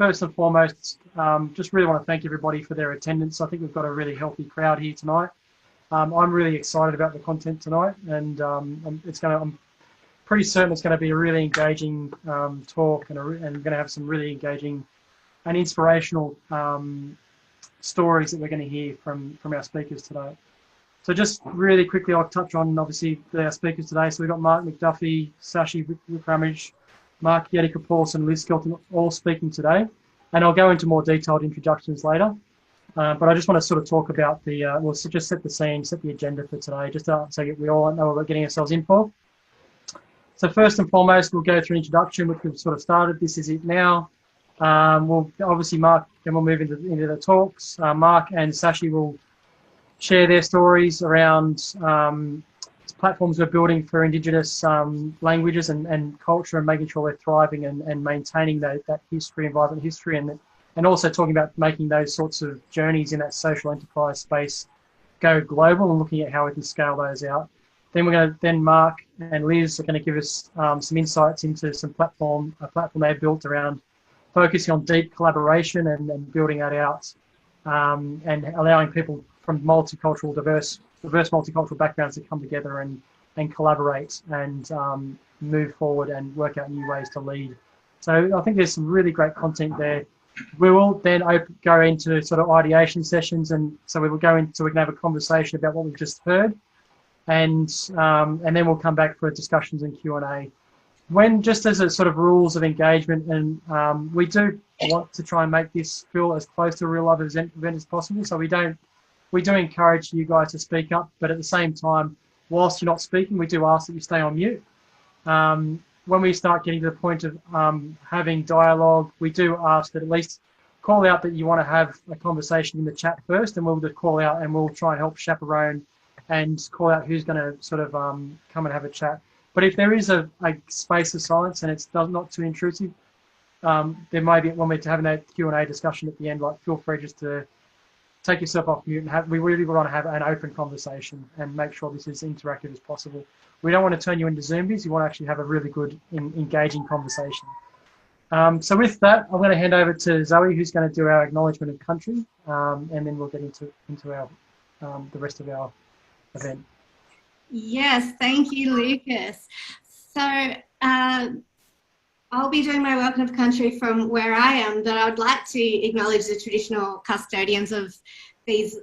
first and foremost, just really want to thank everybody for their attendance. I think we've got a really healthy crowd here tonight. I'm really excited about the content tonight, and I'm pretty certain it's going to be a really engaging talk, and we're going to have some really engaging and inspirational stories that we're going to hear from our speakers today. So just really quickly, I'll touch on obviously our speakers today. So we've got Mark Macduffie, Sachi Wickramage, Mark Yettica-Paulson, Liz Skelton, all speaking today. And I'll go into more detailed introductions later. But I just want to sort of talk about we'll just set the scene, set the agenda for today, just so we all know what we're getting ourselves in for. So first and foremost, we'll go through an introduction, which we've sort of started. This is it now. We'll obviously Mark, then we'll move into the talks. Mark and Sachi will share their stories around platforms we're building for Indigenous languages and culture, and making sure we're thriving and maintaining that history, vibrant history, and also talking about making those sorts of journeys in that social enterprise space go global and looking at how we can scale those out. Then Mark and Liz are going to give us some insights into a platform they've built around focusing on deep collaboration and building that out, and allowing people from diverse multicultural backgrounds to come together and collaborate and move forward and work out new ways to lead. So I think there's some really great content there. We will then go into sort of ideation sessions, and so we will go into so we can have a conversation about what we've just heard, and then we'll come back for discussions and Q&A. Just as a sort of rules of engagement, and we do want to try and make this feel as close to a real life event as possible. So we do encourage you guys to speak up, but at the same time, whilst you're not speaking, we do ask that you stay on mute. When we start getting to the point of having dialogue, we do ask that at least call out that you want to have a conversation in the chat first, and we'll just call out and we'll try and help chaperone and call out who's going to sort of come and have a chat. But if there is a space of silence and it's not too intrusive, there may be, when we're having a Q&A discussion at the end, like feel free just to take yourself off mute and we really want to have an open conversation and make sure this is interactive as possible. We don't want to turn you into zombies. You want to actually have a really good, engaging conversation. So with that, I'm going to hand over to Zoe, who's going to do our acknowledgement of country, and then we'll get into our the rest of our event. Yes, thank you, Lucas. So I'll be doing my welcome of country from where I am, but I'd like to acknowledge the traditional custodians of these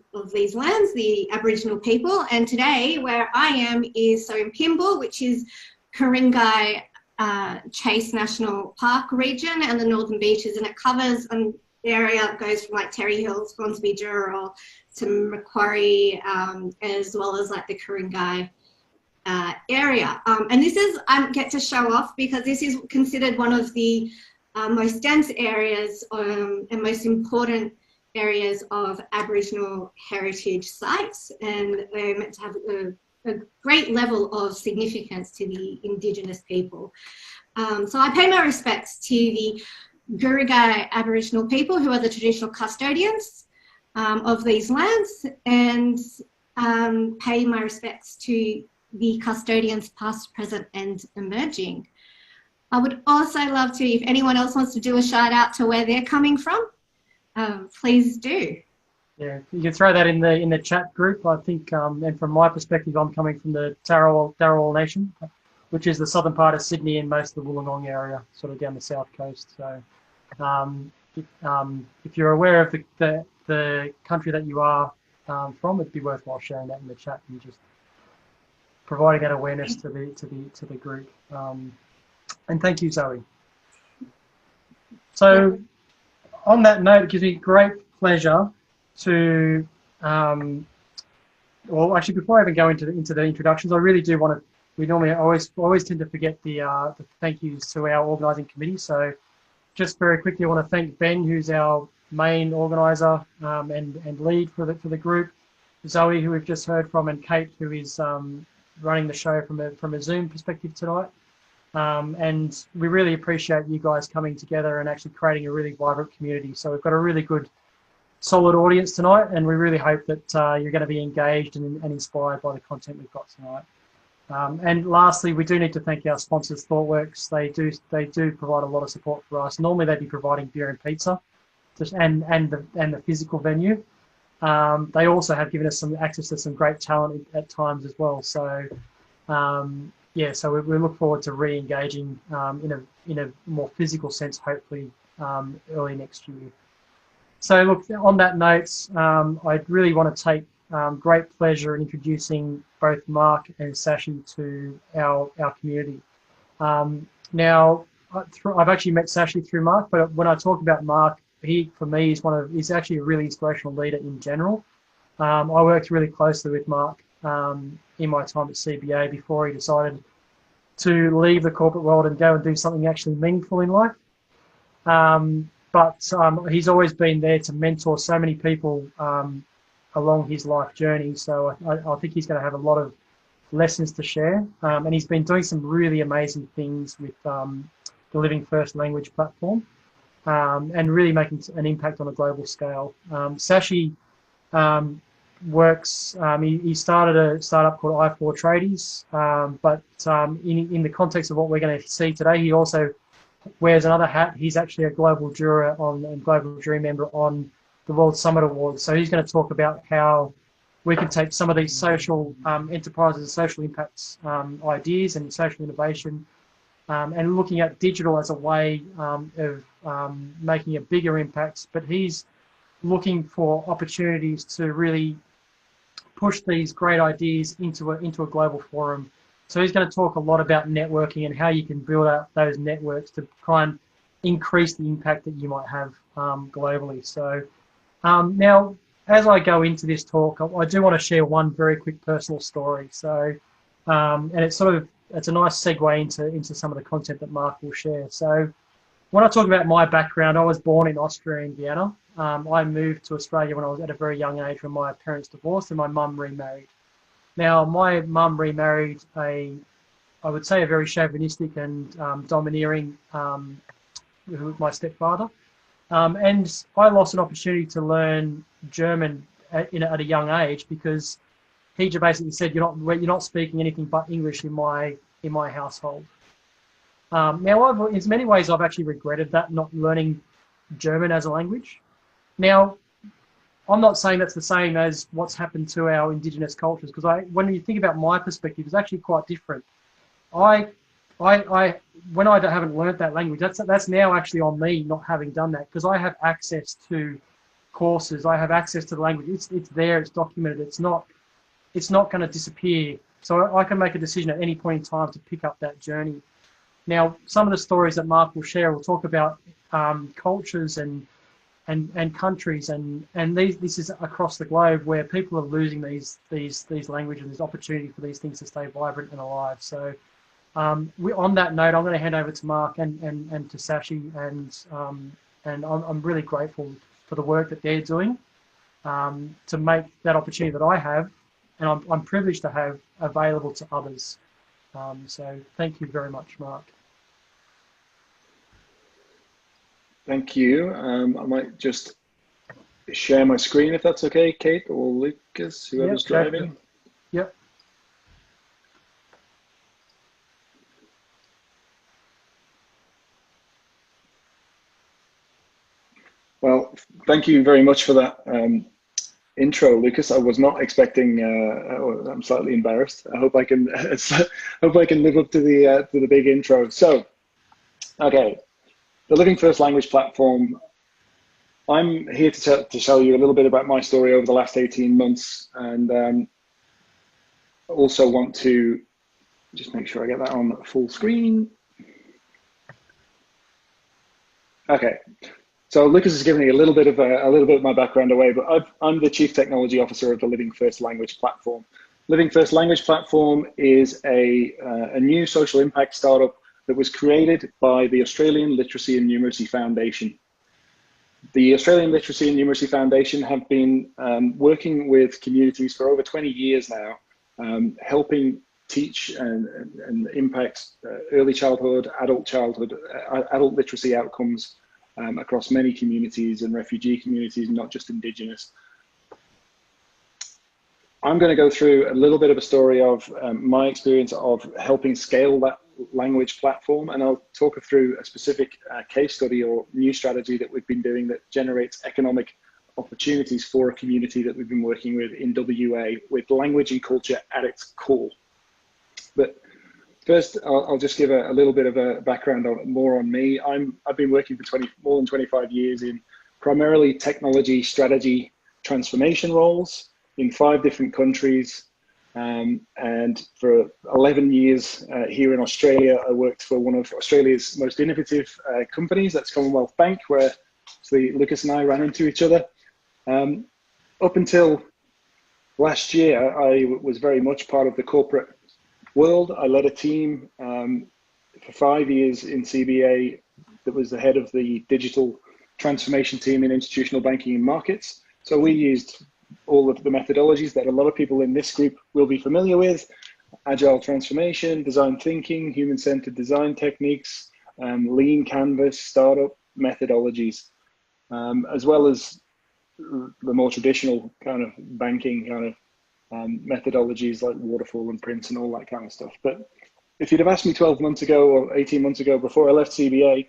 lands, the Aboriginal people. And today, where I am is so in Pymble, which is Ku-ring-gai Chase National Park region and the Northern Beaches, and it covers an area that goes from like Terry Hills, Hornsby, Dural to Macquarie, as well as like the Ku-ring-gai area. And this is, I get to show off because this is considered one of the most dense areas and most important areas of Aboriginal heritage sites, and they're meant to have a great level of significance to the Indigenous people. So I pay my respects to the Ku-ring-gai Aboriginal people, who are the traditional custodians of these lands, and pay my respects to the custodians past, present and emerging. I would also love to, if anyone else wants to do a shout out to where they're coming from, please do. Yeah, you can throw that in the chat group. I think, and from my perspective, I'm coming from the Darawal Nation, which is the southern part of Sydney and most of the Wollongong area, sort of down the south coast. So if you're aware of the country that you are from, it'd be worthwhile sharing that in the chat and just providing that awareness to the group. And thank you, Zoe. So on that note, it gives me great pleasure to, well, actually, before I even go into the introductions, I really do want to, we normally always tend to forget the thank yous to our organising committee. So just very quickly, I want to thank Ben, who's our main organiser and lead for the group, Zoe, who we've just heard from, and Kate, who is running the show from a Zoom perspective tonight. And we really appreciate you guys coming together and actually creating a really vibrant community. So we've got a really good, solid audience tonight, and we really hope that you're going to be engaged and inspired by the content we've got tonight. And lastly, we do need to thank our sponsors, ThoughtWorks. They do provide a lot of support for us. Normally, they'd be providing beer and pizza, and the physical venue. They also have given us some access to some great talent at times as well. So yeah, so we look forward to re-engaging in a more physical sense, hopefully early next year. So look, on that note, I really want to take great pleasure in introducing both Mark and Sachi to our community. Now, I've actually met Sachi through Mark, but when I talk about Mark, he, for me, he's actually a really inspirational leader in general. I worked really closely with Mark in my time at CBA before he decided to leave the corporate world and go and do something actually meaningful in life. But he's always been there to mentor so many people along his life journey. So I think he's going to have a lot of lessons to share. And he's been doing some really amazing things with the Living First Language platform and really making an impact on a global scale. Sachi works, he started a startup called I4 Tradies, but in the context of what we're going to see today, he also wears another hat. He's actually a global juror and global jury member on the World Summit Awards. So he's going to talk about how we can take some of these social enterprises and social impacts ideas and social innovation and looking at digital as a way of making a bigger impact. But he's looking for opportunities to really push these great ideas into a global forum. So he's going to talk a lot about networking and how you can build out those networks to try and increase the impact that you might have globally. So now, as I go into this talk, I do want to share one very quick personal story. So, and it's a nice segue into some of the content that Mark will share. So when I talk about my background, I was born in Austria and Vienna. I moved to Australia when I was at a very young age when my parents divorced and my mum remarried. Now, my mum remarried I would say a very chauvinistic and domineering, my stepfather. And I lost an opportunity to learn German at a young age because he basically said, you're not speaking anything but English in my household. Now, in many ways, I've actually regretted that, not learning German as a language. Now, I'm not saying that's the same as what's happened to our Indigenous cultures, because when you think about my perspective, it's actually quite different. When I haven't learnt that language, that's now actually on me not having done that, because I have access to courses, I have access to the language. It's there, it's documented. It's not going to disappear. So I can make a decision at any point in time to pick up that journey. Now, some of the stories that Mark will share will talk about cultures and countries, and this is across the globe where people are losing these languages. There's opportunity for these things to stay vibrant and alive. So on that note, I'm going to hand over to Mark and to Sachi, and I'm really grateful for the work that they're doing to make that opportunity that I have, and I'm privileged to have, available to others. So thank you very much, Mark. Thank you. I might just share my screen if that's okay, Kate or Lucas, whoever's driving. Yep. Well, thank you very much for that intro, Lucas. I was not expecting. I'm slightly embarrassed. I hope I can live up to the big intro. So, okay. The Living First Language platform, I'm here to tell you a little bit about my story over the last 18 months, and also want to just make sure I get that on full screen. Okay, so Lucas has given me a little bit of my background away, but I'm the Chief Technology Officer of the Living First Language platform. Living First Language platform is a new social impact startup that was created by the Australian Literacy and Numeracy Foundation. The Australian Literacy and Numeracy Foundation have been working with communities for over 20 years now, helping teach and impact early childhood, adult literacy outcomes across many communities and refugee communities, not just Indigenous. I'm going to go through a little bit of a story of my experience of helping scale that language platform, and I'll talk through a specific case study or new strategy that we've been doing that generates economic opportunities for a community that we've been working with in WA, with language and culture at its core. But first, I'll just give a little bit of a background more on me. I've been working for more than 25 years in primarily technology, strategy, transformation roles in 5 different countries. And for 11 years here in Australia, I worked for one of Australia's most innovative companies, that's Commonwealth Bank, where Lucas and I ran into each other. Up until last year, I was very much part of the corporate world. I led a team for 5 years in CBA that was the head of the digital transformation team in institutional banking and markets. So we used all of the methodologies that a lot of people in this group will be familiar with: agile transformation, design thinking, human-centered design techniques, lean canvas, startup methodologies, as well as the more traditional kind of banking kind of methodologies like waterfall and Prince and all that kind of stuff. But if you'd have asked me 12 months ago or 18 months ago, before I left CBA,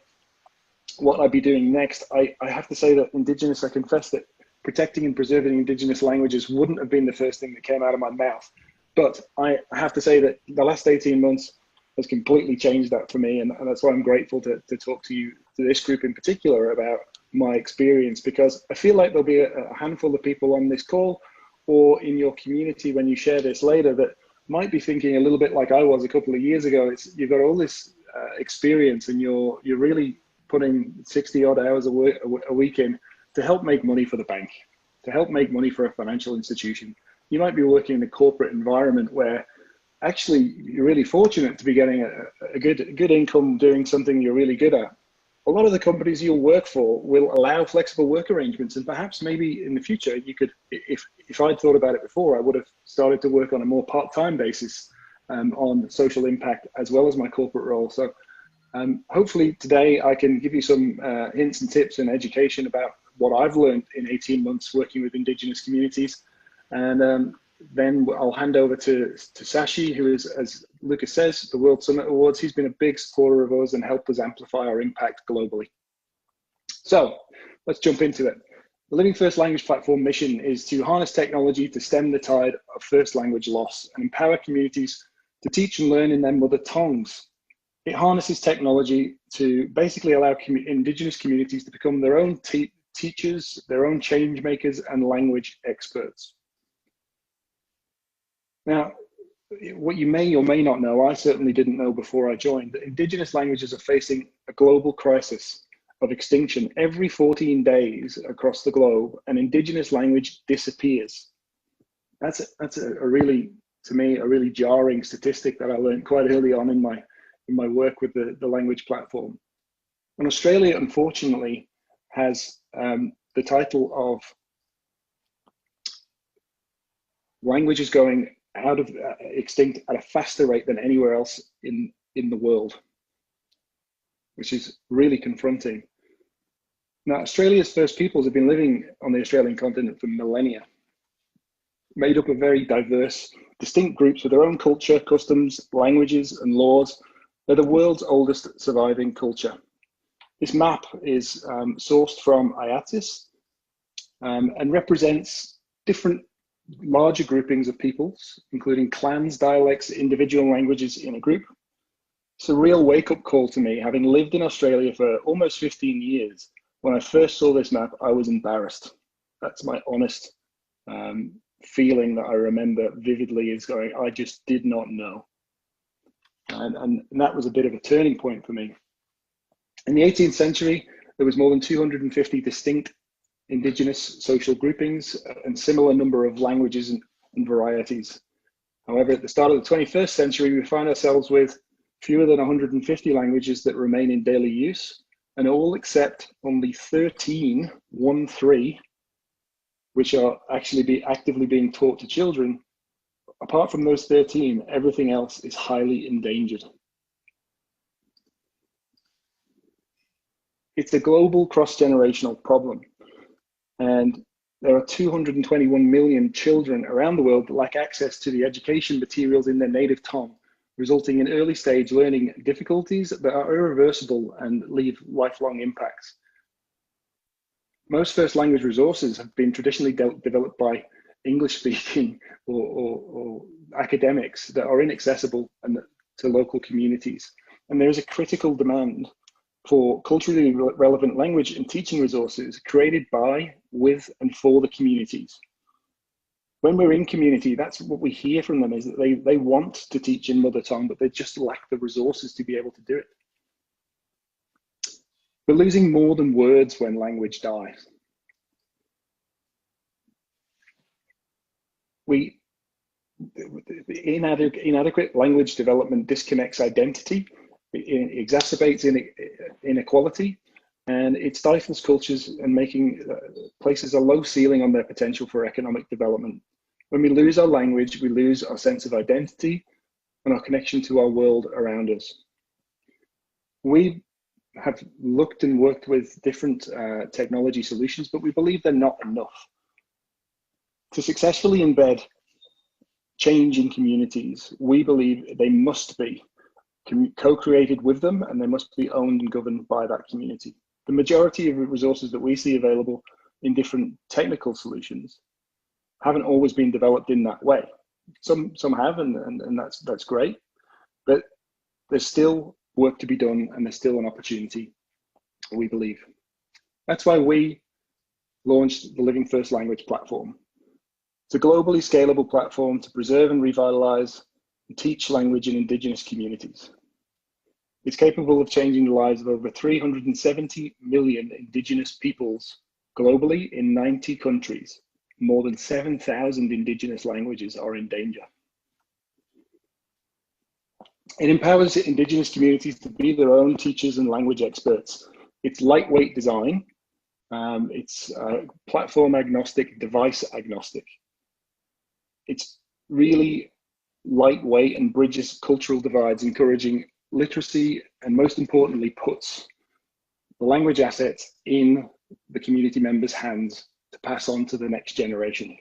what I'd be doing next, I have to say that Indigenous, I confess that protecting and preserving Indigenous languages wouldn't have been the first thing that came out of my mouth. But I have to say that the last 18 months has completely changed that for me. And that's why I'm grateful to talk to you, to this group in particular, about my experience, because I feel like there'll be a handful of people on this call or in your community when you share this later that might be thinking a little bit like I was a couple of years ago. You've got all this experience and you're really putting 60 odd hours a week in to help make money for the bank, to help make money for a financial institution. You might be working in a corporate environment where actually you're really fortunate to be getting a good income doing something you're really good at. A lot of the companies you'll work for will allow flexible work arrangements, and perhaps maybe in the future you could, if I'd thought about it before, I would have started to work on a more part-time basis on social impact as well as my corporate role. So hopefully today I can give you some hints and tips and education about what I've learned in 18 months working with Indigenous communities. And then I'll hand over to Sachi, who is, as Lucas says, the World Summit Awards. He's been a big supporter of us and helped us amplify our impact globally. So let's jump into it. The Living First Language Platform mission is to harness technology to stem the tide of first language loss and empower communities to teach and learn in their mother tongues. It harnesses technology to basically allow Indigenous communities to become their own teachers, their own change makers, and language experts. Now, what you may or may not know, I certainly didn't know before I joined, that Indigenous languages are facing a global crisis of extinction. Every 14 days across the globe, an Indigenous language disappears. That's a really, to me, a really jarring statistic that I learned quite early on in my work with the language platform. And Australia, unfortunately, has the title of languages going out of extinct at a faster rate than anywhere else in the world, which is really confronting. Now, Australia's first peoples have been living on the Australian continent for millennia, made up of very diverse, distinct groups with their own culture, customs, languages, and laws. They're the world's oldest surviving culture. This map is sourced from IATIS and represents different larger groupings of peoples, including clans, dialects, individual languages in a group. It's a real wake-up call to me, having lived in Australia for almost 15 years. When I first saw this map, I was embarrassed. That's my honest feeling that I remember vividly, is going, I just did not know. And that was a bit of a turning point for me. In the 18th century, there was more than 250 distinct Indigenous social groupings and similar number of languages and varieties. However, at the start of the 21st century, we find ourselves with fewer than 150 languages that remain in daily use, and all except only 13, which are actually actively being taught to children. Apart from those 13, everything else is highly endangered. It's a global cross-generational problem. And There are 221 million children around the world that lack access to the education materials in their native tongue, resulting in early stage learning difficulties that are irreversible and leave lifelong impacts. Most first language resources have been traditionally developed by English speaking or academics that are inaccessible to local communities. And there is a critical demand for culturally relevant language and teaching resources created by, with, and for the communities. When we're in community, that's what we hear from them, is that they want to teach in mother tongue, but they just lack the resources to be able to do it. We're losing more than words when language dies. Inadequate language development disconnects identity, it exacerbates inequality, and it stifles cultures and places a low ceiling on their potential for economic development. When we lose our language, we lose our sense of identity and our connection to our world around us. We have looked and worked with different technology solutions, but we believe they're not enough. To successfully embed change in communities, we believe they must be co-created with them, and they must be owned and governed by that community. The majority of the resources that we see available in different technical solutions haven't always been developed in that way. Some have, and that's great, but there's still work to be done, and there's still an opportunity, we believe. That's why we launched the Living First Language platform. It's a globally scalable platform to preserve and revitalize and teach language in Indigenous communities. It's capable of changing the lives of over 370 million Indigenous peoples globally in 90 countries. More than 7,000 Indigenous languages are in danger. It empowers Indigenous communities to be their own teachers and language experts. It's lightweight design. It's platform agnostic, device agnostic. It's really lightweight and bridges cultural divides, encouraging literacy, and most importantly, puts the language assets in the community members' hands to pass on to the next generation.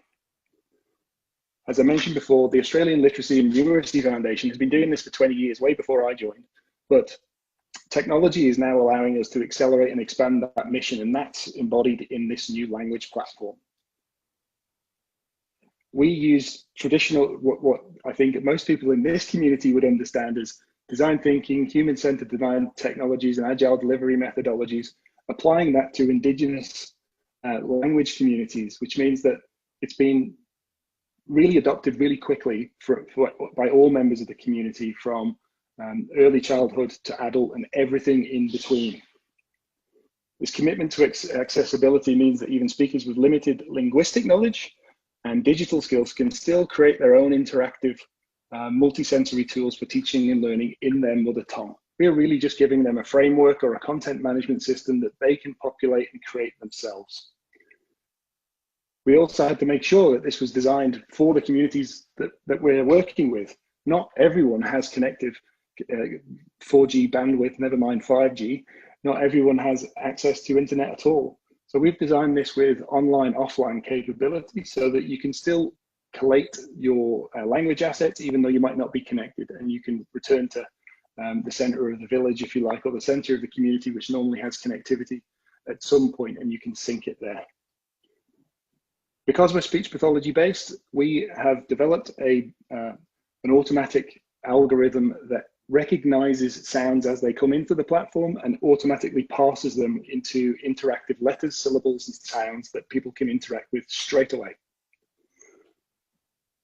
As I mentioned before, the Australian Literacy and Numeracy Foundation has been doing this for 20 years, way before I joined, but technology is now allowing us to accelerate and expand that mission, and that's embodied in this new language platform. We use traditional, what I think most people in this community would understand as design thinking, human-centered design technologies, and agile delivery methodologies, applying that to Indigenous language communities, which means that it's been really adopted really quickly by all members of the community, from early childhood to adult and everything in between. This commitment to accessibility means that even speakers with limited linguistic knowledge and digital skills can still create their own interactive multisensory tools for teaching and learning in their mother tongue. We're really just giving them a framework or a content management system that they can populate and create themselves. We also had to make sure that this was designed for the communities that we're working with. Not everyone has connected 4G bandwidth, never mind 5G. Not everyone has access to internet at all. So we've designed this with online, offline capability so that you can still collate your language assets, even though you might not be connected, and you can return to the center of the village, if you like, or the center of the community, which normally has connectivity at some point, and you can sync it there. Because we're speech pathology based, we have developed an automatic algorithm that recognizes sounds as they come into the platform and automatically passes them into interactive letters, syllables, and sounds that people can interact with straight away.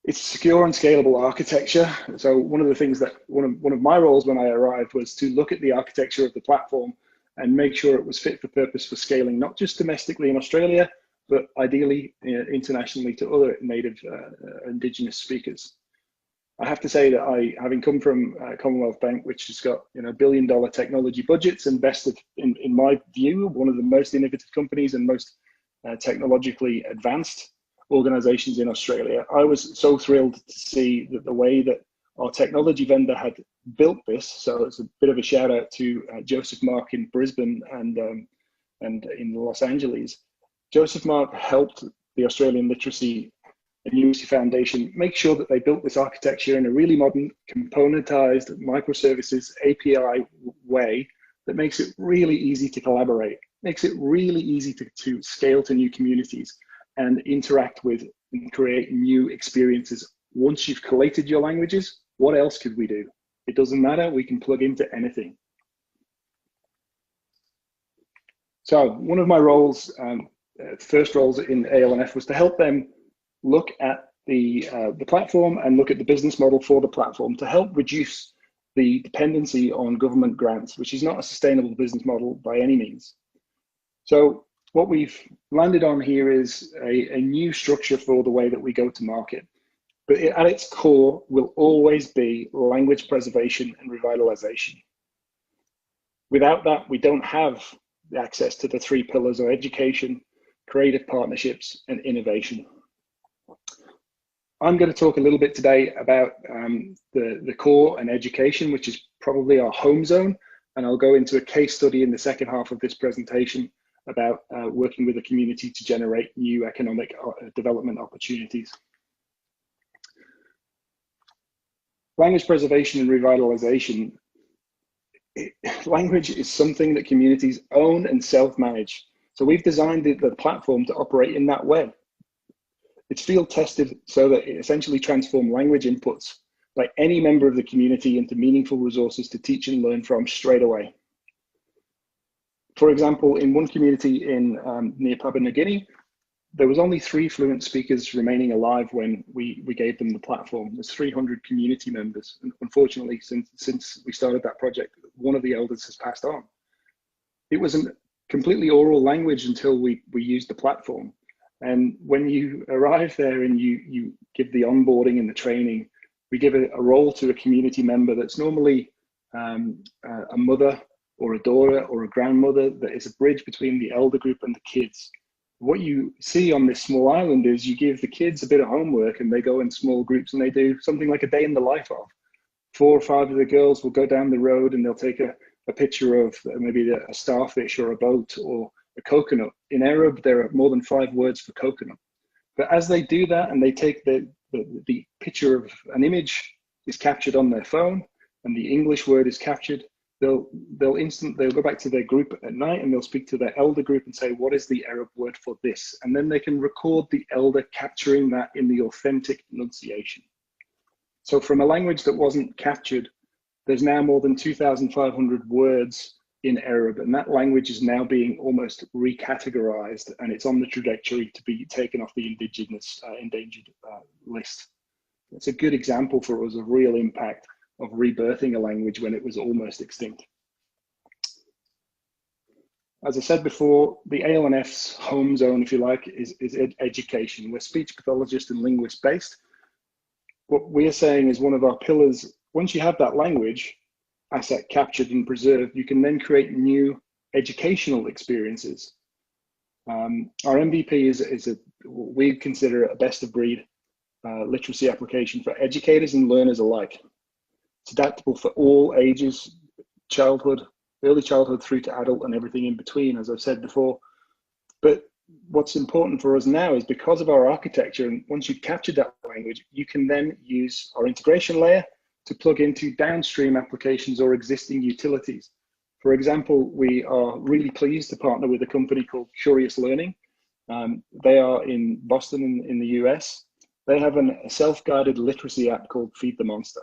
It's secure and scalable architecture. So one of the things that one of my roles when I arrived was to look at the architecture of the platform and make sure it was fit for purpose for scaling, not just domestically in Australia, but ideally internationally to other native Indigenous speakers. I have to say that having come from Commonwealth Bank, which has got $1 billion technology budgets, invested in my view, one of the most innovative companies and most technologically advanced organizations in Australia, I was so thrilled to see that the way that our technology vendor had built this. So it's a bit of a shout out to Joseph Mark in Brisbane and in Los Angeles. Joseph Mark helped the Australian Literacy and Numeracy Foundation, make sure that they built this architecture in a really modern, componentized, microservices API way that makes it really easy to collaborate, makes it really easy to scale to new communities and interact with and create new experiences. Once you've collated your languages, what else could we do? It doesn't matter, we can plug into anything. So one of my roles, first roles in ALNF, was to help them look at the platform and look at the business model for the platform to help reduce the dependency on government grants, which is not a sustainable business model by any means. So what we've landed on here is a new structure for the way that we go to market. But at its core will always be language preservation and revitalization. Without that, we don't have access to the three pillars of education, creative partnerships, and innovation. I'm going to talk a little bit today about the core and education, which is probably our home zone. And I'll go into a case study in the second half of this presentation about working with the community to generate new economic development opportunities. Language preservation and revitalization. Language is something that communities own and self-manage. So we've designed the platform to operate in that way. It's field tested so that it essentially transforms language inputs by any member of the community into meaningful resources to teach and learn from straight away. For example, in one community in near Papua New Guinea, there was only 3 fluent speakers remaining alive when we gave them the platform. There's 300 community members. And unfortunately, since we started that project, one of the elders has passed on. It was a completely oral language until we used the platform. And when you arrive there and you give the onboarding and the training, we give a role to a community member that's normally a mother or a daughter or a grandmother that is a bridge between the elder group and the kids. What you see on this small island is you give the kids a bit of homework and they go in small groups and they do something like a day in the life of. 4 or 5 of the girls will go down the road and they'll take a picture of maybe a starfish or a boat or a coconut. In Arab, there are more than 5 words for coconut. But as they do that and they take the picture of an image is captured on their phone and the English word is captured, they'll go back to their group at night and they'll speak to their elder group and say, what is the Arab word for this? And then they can record the elder capturing that in the authentic enunciation. So from a language that wasn't captured, there's now more than 2,500 words in Arab, and that language is now being almost recategorized, and it's on the trajectory to be taken off the Indigenous endangered list. It's a good example for us of real impact of rebirthing a language when it was almost extinct. As I said before, the ALNF's home zone, if you like, is education. We're speech pathologist and linguist based. What we are saying is one of our pillars, once you have that language asset captured and preserved, you can then create new educational experiences. Our MVP is what we consider a best of breed literacy application for educators and learners alike. It's adaptable for all ages, childhood, early childhood through to adult and everything in between, as I've said before. But what's important for us now is because of our architecture, and once you've captured that language, you can then use our integration layer to plug into downstream applications or existing utilities. For example, we are really pleased to partner with a company called Curious Learning. They are in Boston in the US. They have a self-guided literacy app called Feed the Monster.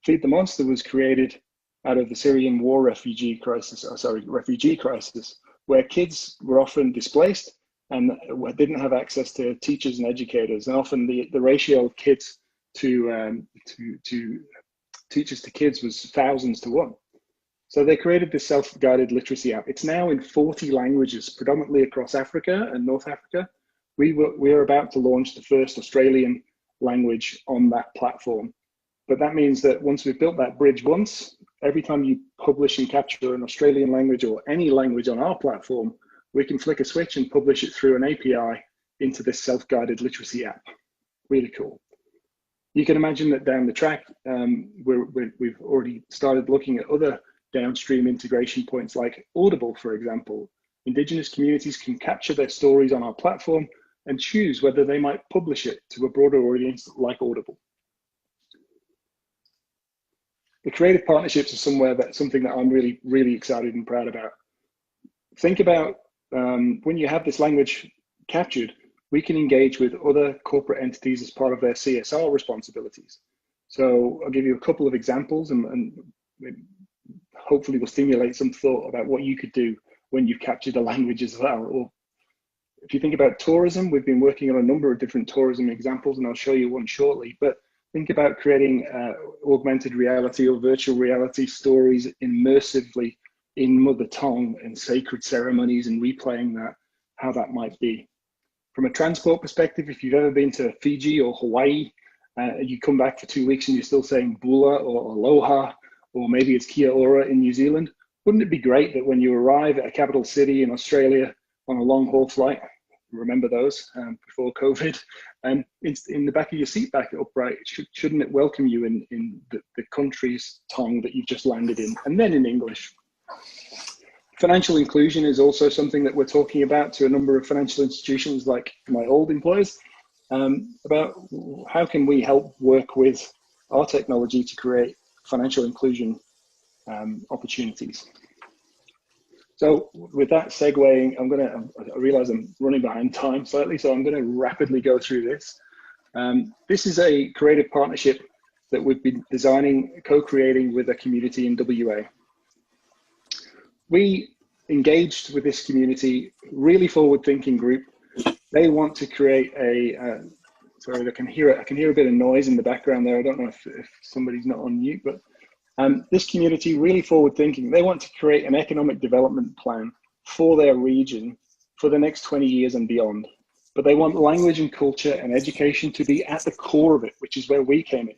Feed the Monster was created out of the Syrian war refugee crisis, where kids were often displaced and didn't have access to teachers and educators. And often the ratio of kids to teachers to kids was thousands to 1. So they created this self-guided literacy app. It's now in 40 languages, predominantly across Africa and North Africa. We are about to launch the first Australian language on that platform. But that means that once we've built that bridge once, every time you publish and capture an Australian language or any language on our platform, we can flick a switch and publish it through an API into this self-guided literacy app. Really cool. You can imagine that down the track, we've already started looking at other downstream integration points like Audible, for example. Indigenous communities can capture their stories on our platform and choose whether they might publish it to a broader audience like Audible. The creative partnerships are something that I'm really, really excited and proud about. Think about when you have this language captured, we can engage with other corporate entities as part of their CSR responsibilities. So I'll give you a couple of examples and hopefully will stimulate some thought about what you could do when you've captured a language as well. Or if you think about tourism, we've been working on a number of different tourism examples, and I'll show you one shortly. But think about creating augmented reality or virtual reality stories immersively in mother tongue and sacred ceremonies and replaying that, how that might be. From a transport perspective, if you've ever been to Fiji or Hawaii, you come back for 2 weeks and you're still saying bula or aloha, or maybe it's kia ora in New Zealand. Wouldn't it be great that when you arrive at a capital city in Australia on a long haul flight, remember those before COVID, and in the back of your seat back upright, shouldn't it welcome you in the country's tongue that you've just landed in, and then in English? Financial inclusion is also something that we're talking about to a number of financial institutions like my old employers, about how can we help work with our technology to create financial inclusion opportunities. So with that segueing, I realize I'm running behind time slightly, so I'm going to rapidly go through this. This is a creative partnership that we've been designing, co-creating with a community in WA. We engaged with this community, really forward-thinking group. They want to create a, sorry, I can hear a bit of noise in the background there. I don't know if somebody's not on mute, but this community, really forward-thinking. They want to create an economic development plan for their region for the next 20 years and beyond. But they want language and culture and education to be at the core of it, which is where we came in.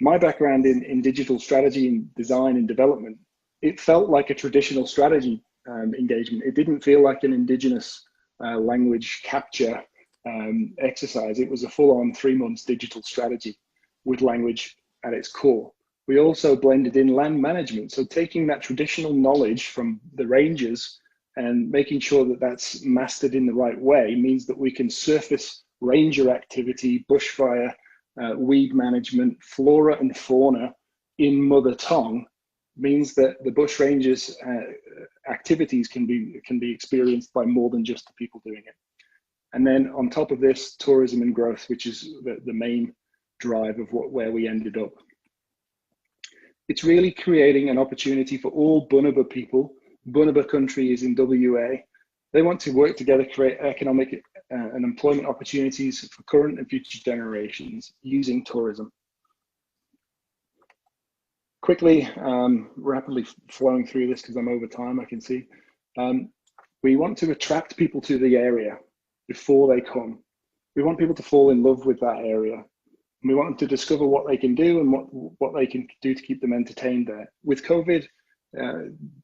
My background in digital strategy and design and development, it felt like a traditional strategy engagement. It didn't feel like an Indigenous language capture exercise. It was a full-on 3 months digital strategy with language at its core. We also blended in land management. So taking that traditional knowledge from the rangers and making sure that that's mastered in the right way means that we can surface ranger activity, bushfire, weed management, flora and fauna in mother tongue, means that the bush rangers activities can be experienced by more than just the people doing it. And then on top of this, tourism and growth, which is the main drive of where we ended up. It's really creating an opportunity for all Bunuba people. Bunuba country is in WA. They want to work together, create economic and employment opportunities for current and future generations using tourism. Quickly, rapidly flowing through this because I'm over time, I can see. We want to attract people to the area before they come. We want people to fall in love with that area. And we want them to discover what they can do and what they can do to keep them entertained there. With COVID,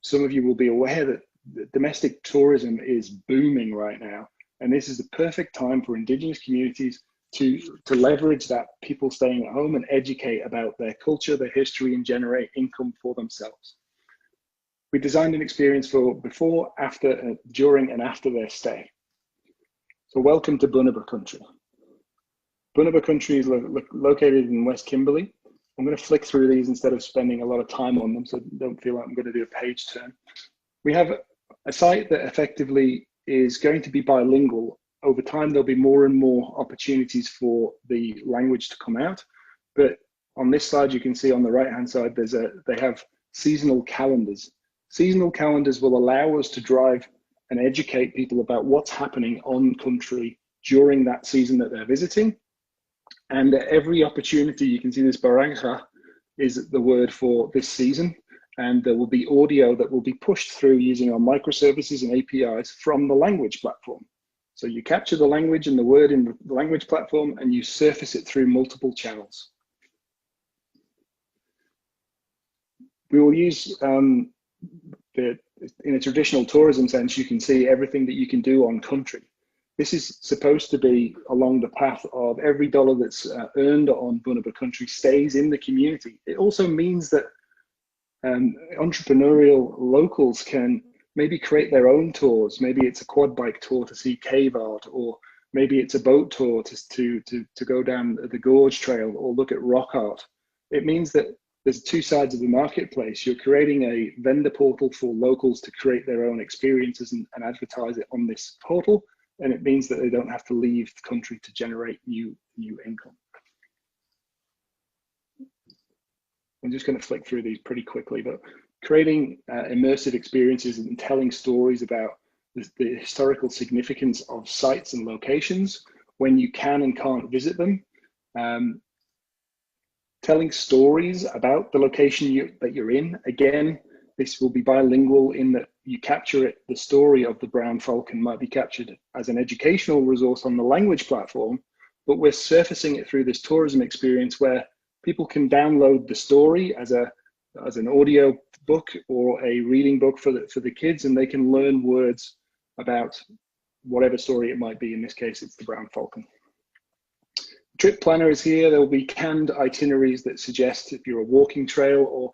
some of you will be aware that domestic tourism is booming right now. And this is the perfect time for Indigenous communities to leverage that, people staying at home, and educate about their culture, their history, and generate income for themselves. We designed an experience for before, after, during, and after their stay. So welcome to Bunuba country. Bunuba country is located in West Kimberley. I'm going to flick through these instead of spending a lot of time on them, so don't feel like I'm going to do a page turn. We have a site that effectively is going to be bilingual. Over time, there'll be more and more opportunities for the language to come out. But on this slide, you can see on the right-hand side, they have seasonal calendars. Seasonal calendars will allow us to drive and educate people about what's happening on country during that season that they're visiting. And at every opportunity, you can see this barangha is the word for this season. And there will be audio that will be pushed through using our microservices and APIs from the language platform. So you capture the language and the word in the language platform and you surface it through multiple channels. We will use, in a traditional tourism sense, you can see everything that you can do on country. This is supposed to be along the path of every dollar that's earned on Bunuba country stays in the community. It also means that entrepreneurial locals can maybe create their own tours. Maybe it's a quad bike tour to see cave art, or maybe it's a boat tour to go down the gorge trail or look at rock art. It means that there's two sides of the marketplace. You're creating a vendor portal for locals to create their own experiences and advertise it on this portal. And it means that they don't have to leave the country to generate new income. I'm just going to flick through these pretty quickly, but creating immersive experiences and telling stories about the historical significance of sites and locations when you can and can't visit them. Telling stories about the location that you're in. Again, this will be bilingual in that you capture it. The story of the brown falcon might be captured as an educational resource on the language platform, but we're surfacing it through this tourism experience where people can download the story as an audio book or a reading book for the kids, and they can learn words about whatever story it might be. In this case, it's the brown falcon. Trip planner is here. There will be canned itineraries that suggest if you're a walking trail, or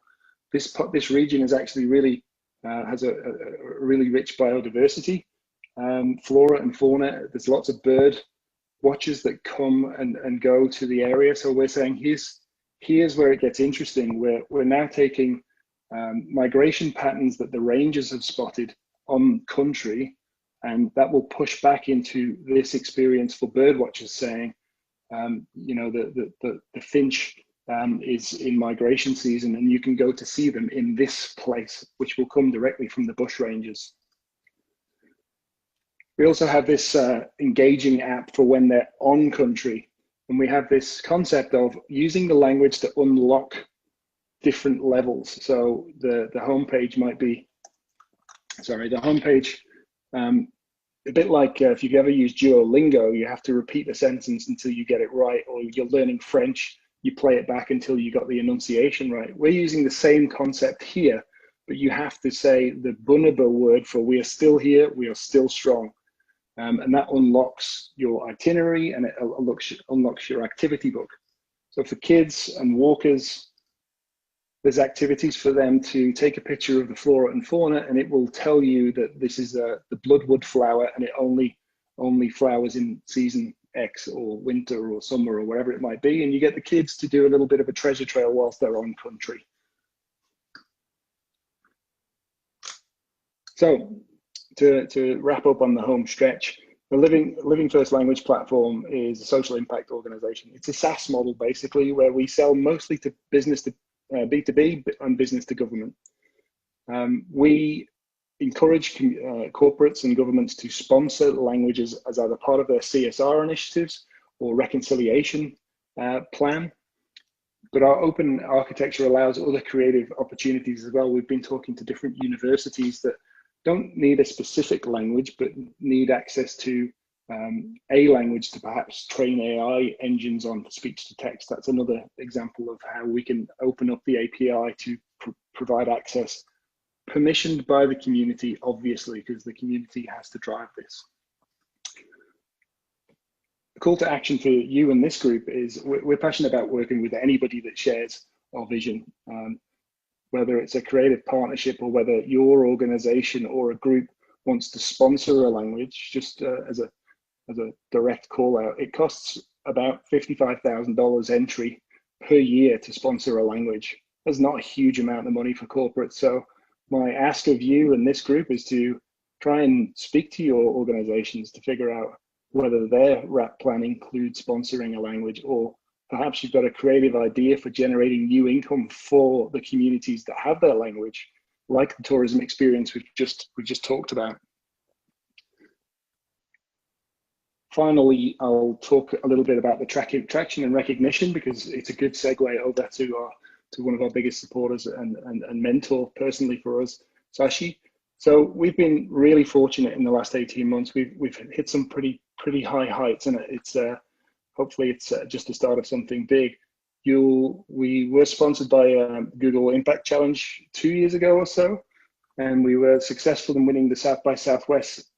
this region is actually really has a really rich biodiversity, flora and fauna. There's lots of bird watchers that come and go to the area. So we're saying here's where it gets interesting. We're now taking migration patterns that the rangers have spotted on country, and that will push back into this experience for bird watchers, saying, you know, the finch is in migration season, and you can go to see them in this place, which will come directly from the bush rangers. We also have this engaging app for when they're on country, and we have this concept of using the language to unlock different levels. So the homepage might be, sorry, the homepage, a bit like if you've ever used Duolingo, you have to repeat the sentence until you get it right, or you're learning French, you play it back until you got the enunciation right. We're using the same concept here, but you have to say the Bunaba word for we are still here, we are still strong. And that unlocks your itinerary, and it unlocks your activity book. So for kids and walkers, there's activities for them to take a picture of the flora and fauna, and it will tell you that this is the bloodwood flower, and it only flowers in season X or winter or summer or wherever it might be. And you get the kids to do a little bit of a treasure trail whilst they're on country. So to wrap up on the home stretch, the Living First Language platform is a social impact organization. It's a SaaS model basically, where we sell mostly to business to B2B and business to government. We encourage corporates and governments to sponsor languages as either part of their CSR initiatives or reconciliation plan. But our open architecture allows other creative opportunities as well. We've been talking to different universities that don't need a specific language, but need access to a language to perhaps train AI engines on speech to text. That's another example of how we can open up the API to provide access, permissioned by the community, obviously, because the community has to drive this. The call to action for you and this group is we're passionate about working with anybody that shares our vision, whether it's a creative partnership or whether your organization or a group wants to sponsor a language. Just as a direct call out, it costs about $55,000 entry per year to sponsor a language. That's not a huge amount of money for corporates. So my ask of you and this group is to try and speak to your organizations to figure out whether their RAP plan includes sponsoring a language, or perhaps you've got a creative idea for generating new income for the communities that have their language, like the tourism experience we just talked about. Finally, I'll talk a little bit about the traction and recognition, because it's a good segue over to one of our biggest supporters and mentor personally for us, Sachi. So we've been really fortunate in the last 18 months. We've hit some pretty high heights, and it's hopefully it's just the start of something big. We were sponsored by Google Impact Challenge 2 years ago or so, and we were successful in winning the South by Southwest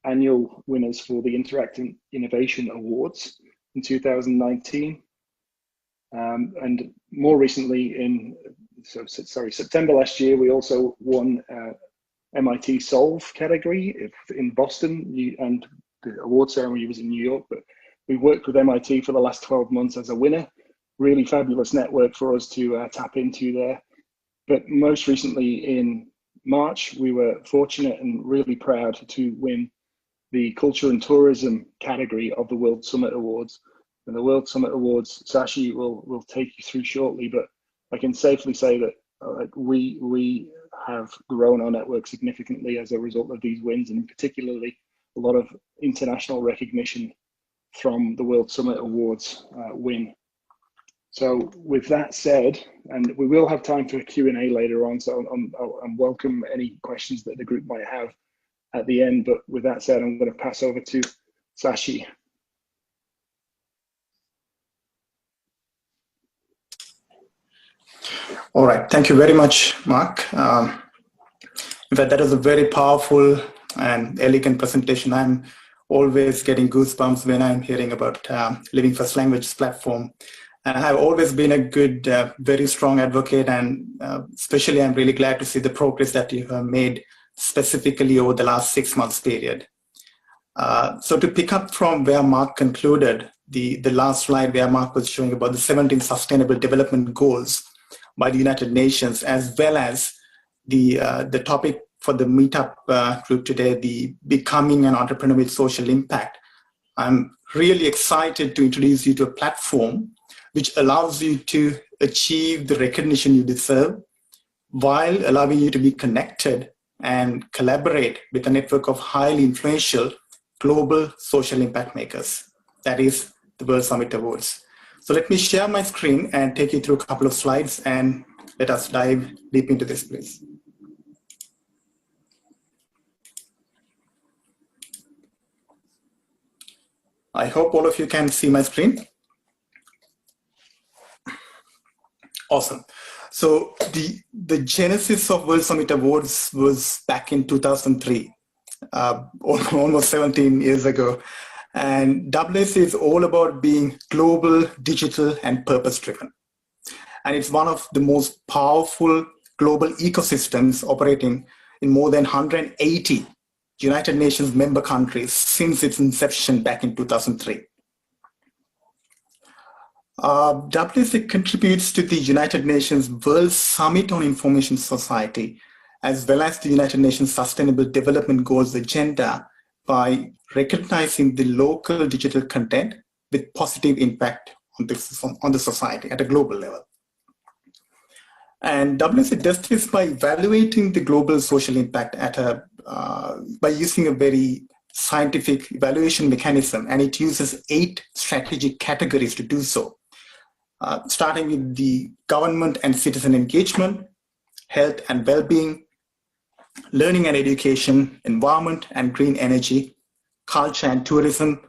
annual winners for the Interactive Innovation Awards in 2019. And more recently September last year, we also won MIT Solve category in Boston, and award ceremony was in New York, but we worked with MIT for the last 12 months as a winner. Really fabulous network for us to tap into there. But most recently in March, we were fortunate and really proud to win the Culture and Tourism category of the World Summit Awards. And the World Summit Awards, Sachi will take you through shortly, but I can safely say that we have grown our network significantly as a result of these wins, and particularly a lot of international recognition from the World Summit Awards win. So with that said, and we will have time for Q&A later on, so I'll welcome any questions that the group might have at the end, but with that said, I'm going to pass over to Sachi. All right, thank you very much, Mark. In fact, that was a very powerful and elegant presentation. I'm always getting goosebumps when I'm hearing about Living First Language platform. And I have always been a good, very strong advocate, and especially I'm really glad to see the progress that you have made specifically over the last 6 months period. So to pick up from where Mark concluded, the last slide where Mark was showing about the 17 Sustainable Development Goals by the United Nations, as well as the topic for the meetup group today, the Becoming an Entrepreneur with Social Impact. I'm really excited to introduce you to a platform which allows you to achieve the recognition you deserve while allowing you to be connected and collaborate with a network of highly influential global social impact makers. That is the World Summit Awards. So let me share my screen and take you through a couple of slides, and let us dive deep into this, please. I hope all of you can see my screen. Awesome. So the genesis of World Summit Awards was back in 2003, almost 17 years ago. And WSA is all about being global, digital, and purpose-driven. And it's one of the most powerful global ecosystems operating in more than 180 United Nations member countries since its inception back in 2003. WSA contributes to the United Nations World Summit on Information Society, as well as the United Nations Sustainable Development Goals agenda, by recognizing the local digital content with positive impact on the society at a global level. And WSA does this by evaluating the global social impact by using a very scientific evaluation mechanism, and it uses 8 strategic categories to do so. Starting with the government and citizen engagement, health and well-being, learning and education, environment and green energy, culture and tourism,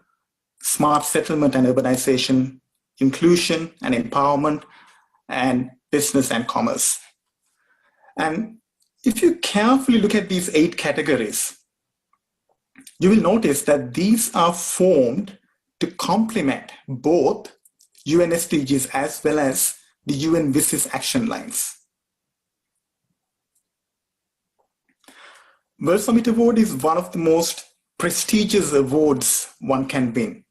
smart settlement and urbanization, inclusion and empowerment, and business and commerce. And if you carefully look at these 8 categories, you will notice that these are formed to complement both UN SDGs as well as the UN WSIS action lines. World Summit Award is one of the most prestigious awards one can win.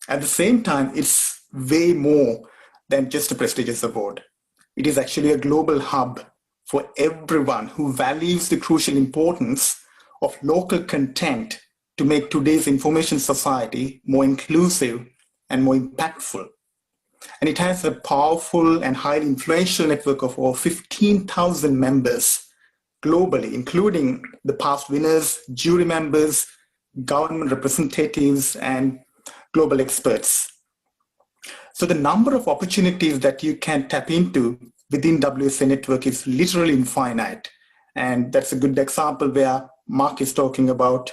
At the same time, it's way more than just a prestigious award. It is actually a global hub for everyone who values the crucial importance of local content to make today's information society more inclusive and more impactful. And it has a powerful and highly influential network of over 15,000 members globally, including the past winners, jury members, government representatives, and global experts. So the number of opportunities that you can tap into within WSA network is literally infinite. And that's a good example where Mark is talking about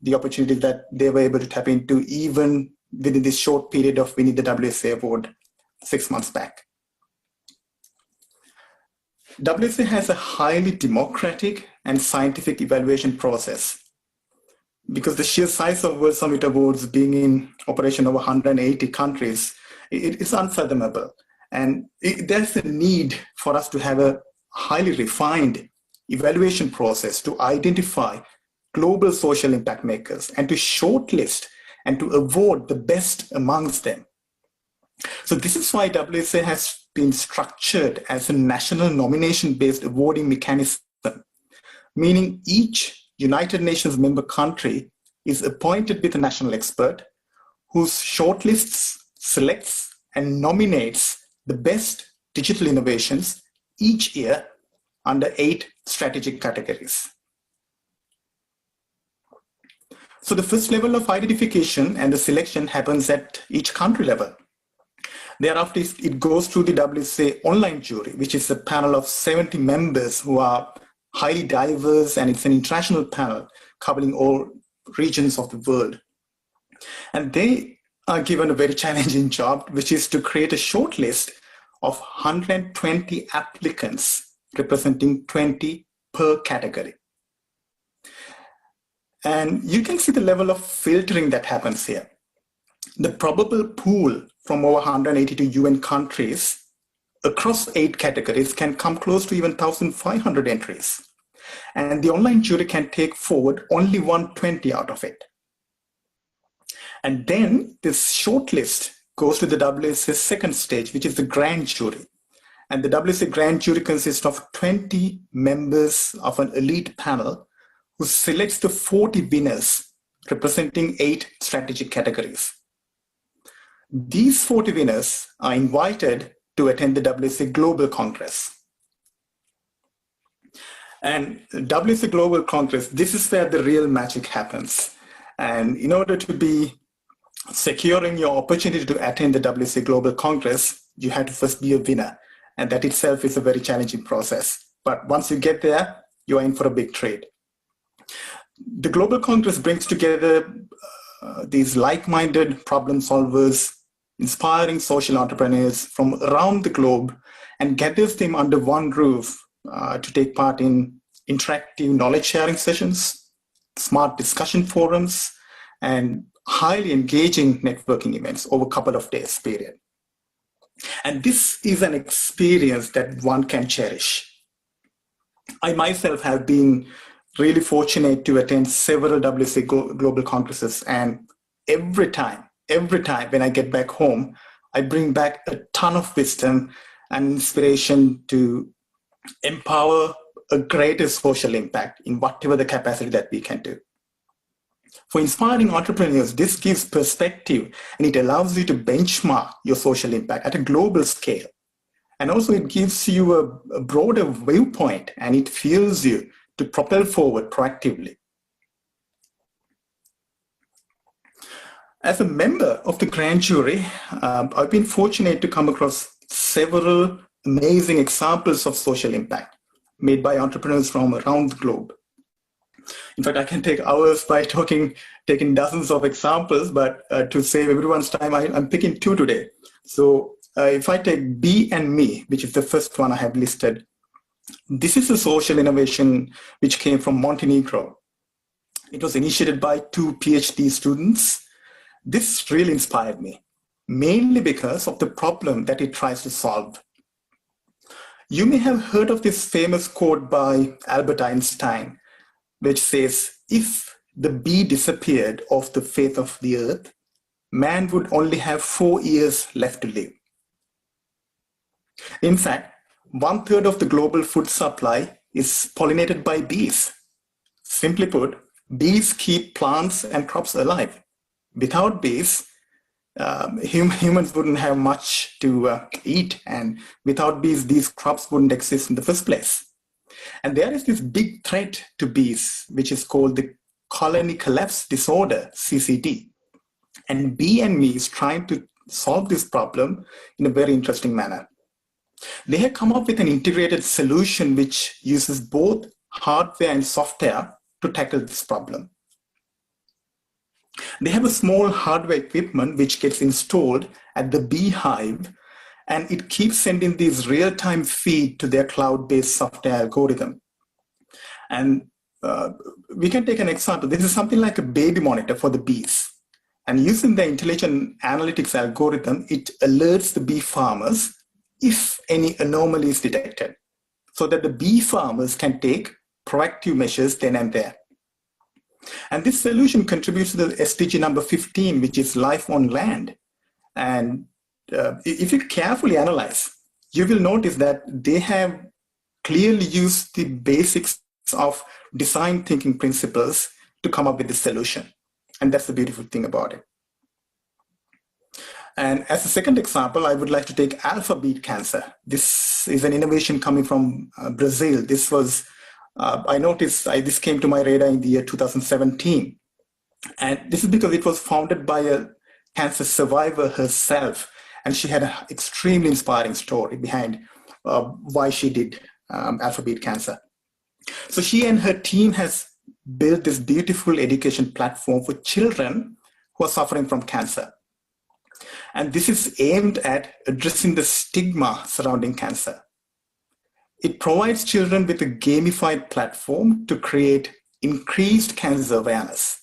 the opportunities that they were able to tap into even within this short period of winning the WSA award 6 months back. WSA has a highly democratic and scientific evaluation process. Because the sheer size of World Summit Awards being in operation over 180 countries, it is unfathomable. And there's a need for us to have a highly refined evaluation process to identify global social impact makers and to shortlist and to award the best amongst them. So this is why WSA has been structured as a national nomination-based awarding mechanism, meaning each United Nations member country is appointed with a national expert who shortlists, selects, and nominates the best digital innovations each year under 8 strategic categories. So the first level of identification and the selection happens at each country level. Thereafter, it goes through the WSA online jury, which is a panel of 70 members who are highly diverse, and it's an international panel covering all regions of the world. And they are given a very challenging job, which is to create a short list of 120 applicants representing 20 per category. And you can see the level of filtering that happens here. The probable pool from over 182 UN countries across 8 categories can come close to even 1,500 entries. And the online jury can take forward only 120 out of it. And then this shortlist goes to the WSA second stage, which is the grand jury. And the WSA grand jury consists of 20 members of an elite panel who selects the 40 winners representing 8 strategic categories. These 40 winners are invited to attend the WSA Global Congress. And WSA Global Congress, this is where the real magic happens. And in order to be securing your opportunity to attend the WSA Global Congress, you have to first be a winner. And that itself is a very challenging process. But once you get there, you are in for a big treat. The Global Congress brings together these like-minded problem solvers, inspiring social entrepreneurs from around the globe, and gathers them under one roof to take part in interactive knowledge sharing sessions, smart discussion forums, and highly engaging networking events over a couple of days period. And this is an experience that one can cherish. I myself have been really fortunate to attend several WSA Global Congresses, and every time when I get back home, I bring back a ton of wisdom and inspiration to empower a greater social impact in whatever the capacity that we can do. For inspiring entrepreneurs, this gives perspective, and it allows you to benchmark your social impact at a global scale. And also it gives you a broader viewpoint, and it fuels you to propel forward proactively. As a member of the grand jury, I've been fortunate to come across several amazing examples of social impact made by entrepreneurs from around the globe. In fact, I can take hours by taking dozens of examples, but to save everyone's time, I'm picking 2 today. So if I take Be and Me, which is the first one I have listed, this is a social innovation which came from Montenegro. It was initiated by 2 PhD students. This really inspired me, mainly because of the problem that it tries to solve. You may have heard of this famous quote by Albert Einstein, which says, if the bee disappeared off the face of the earth, man would only have 4 years left to live. In fact, 1/3 of the global food supply is pollinated by bees. Simply put, bees keep plants and crops alive. Without bees, humans wouldn't have much to eat, and without bees, these crops wouldn't exist in the first place. And there is this big threat to bees, which is called the colony collapse disorder, CCD. And Be and Me is trying to solve this problem in a very interesting manner. They have come up with an integrated solution which uses both hardware and software to tackle this problem. They have a small hardware equipment which gets installed at the beehive, and it keeps sending these real-time feed to their cloud-based software algorithm. And we can take an example. This is something like a baby monitor for the bees. And using the intelligent analytics algorithm, it alerts the bee farmers if any anomaly is detected, so that the bee farmers can take proactive measures then and there. And this solution contributes to the SDG number 15, which is life on land. And if you carefully analyze, you will notice that they have clearly used the basics of design thinking principles to come up with this solution. And that's the beautiful thing about it. And as a second example, I would like to take alpha-beat cancer. This is an innovation coming from Brazil. This was, I noticed this came to my radar in the year 2017. And this is because it was founded by a cancer survivor herself. And she had an extremely inspiring story behind why she did alpha-beat cancer. So she and her team has built this beautiful education platform for children who are suffering from cancer. And this is aimed at addressing the stigma surrounding cancer. It provides children with a gamified platform to create increased cancer awareness,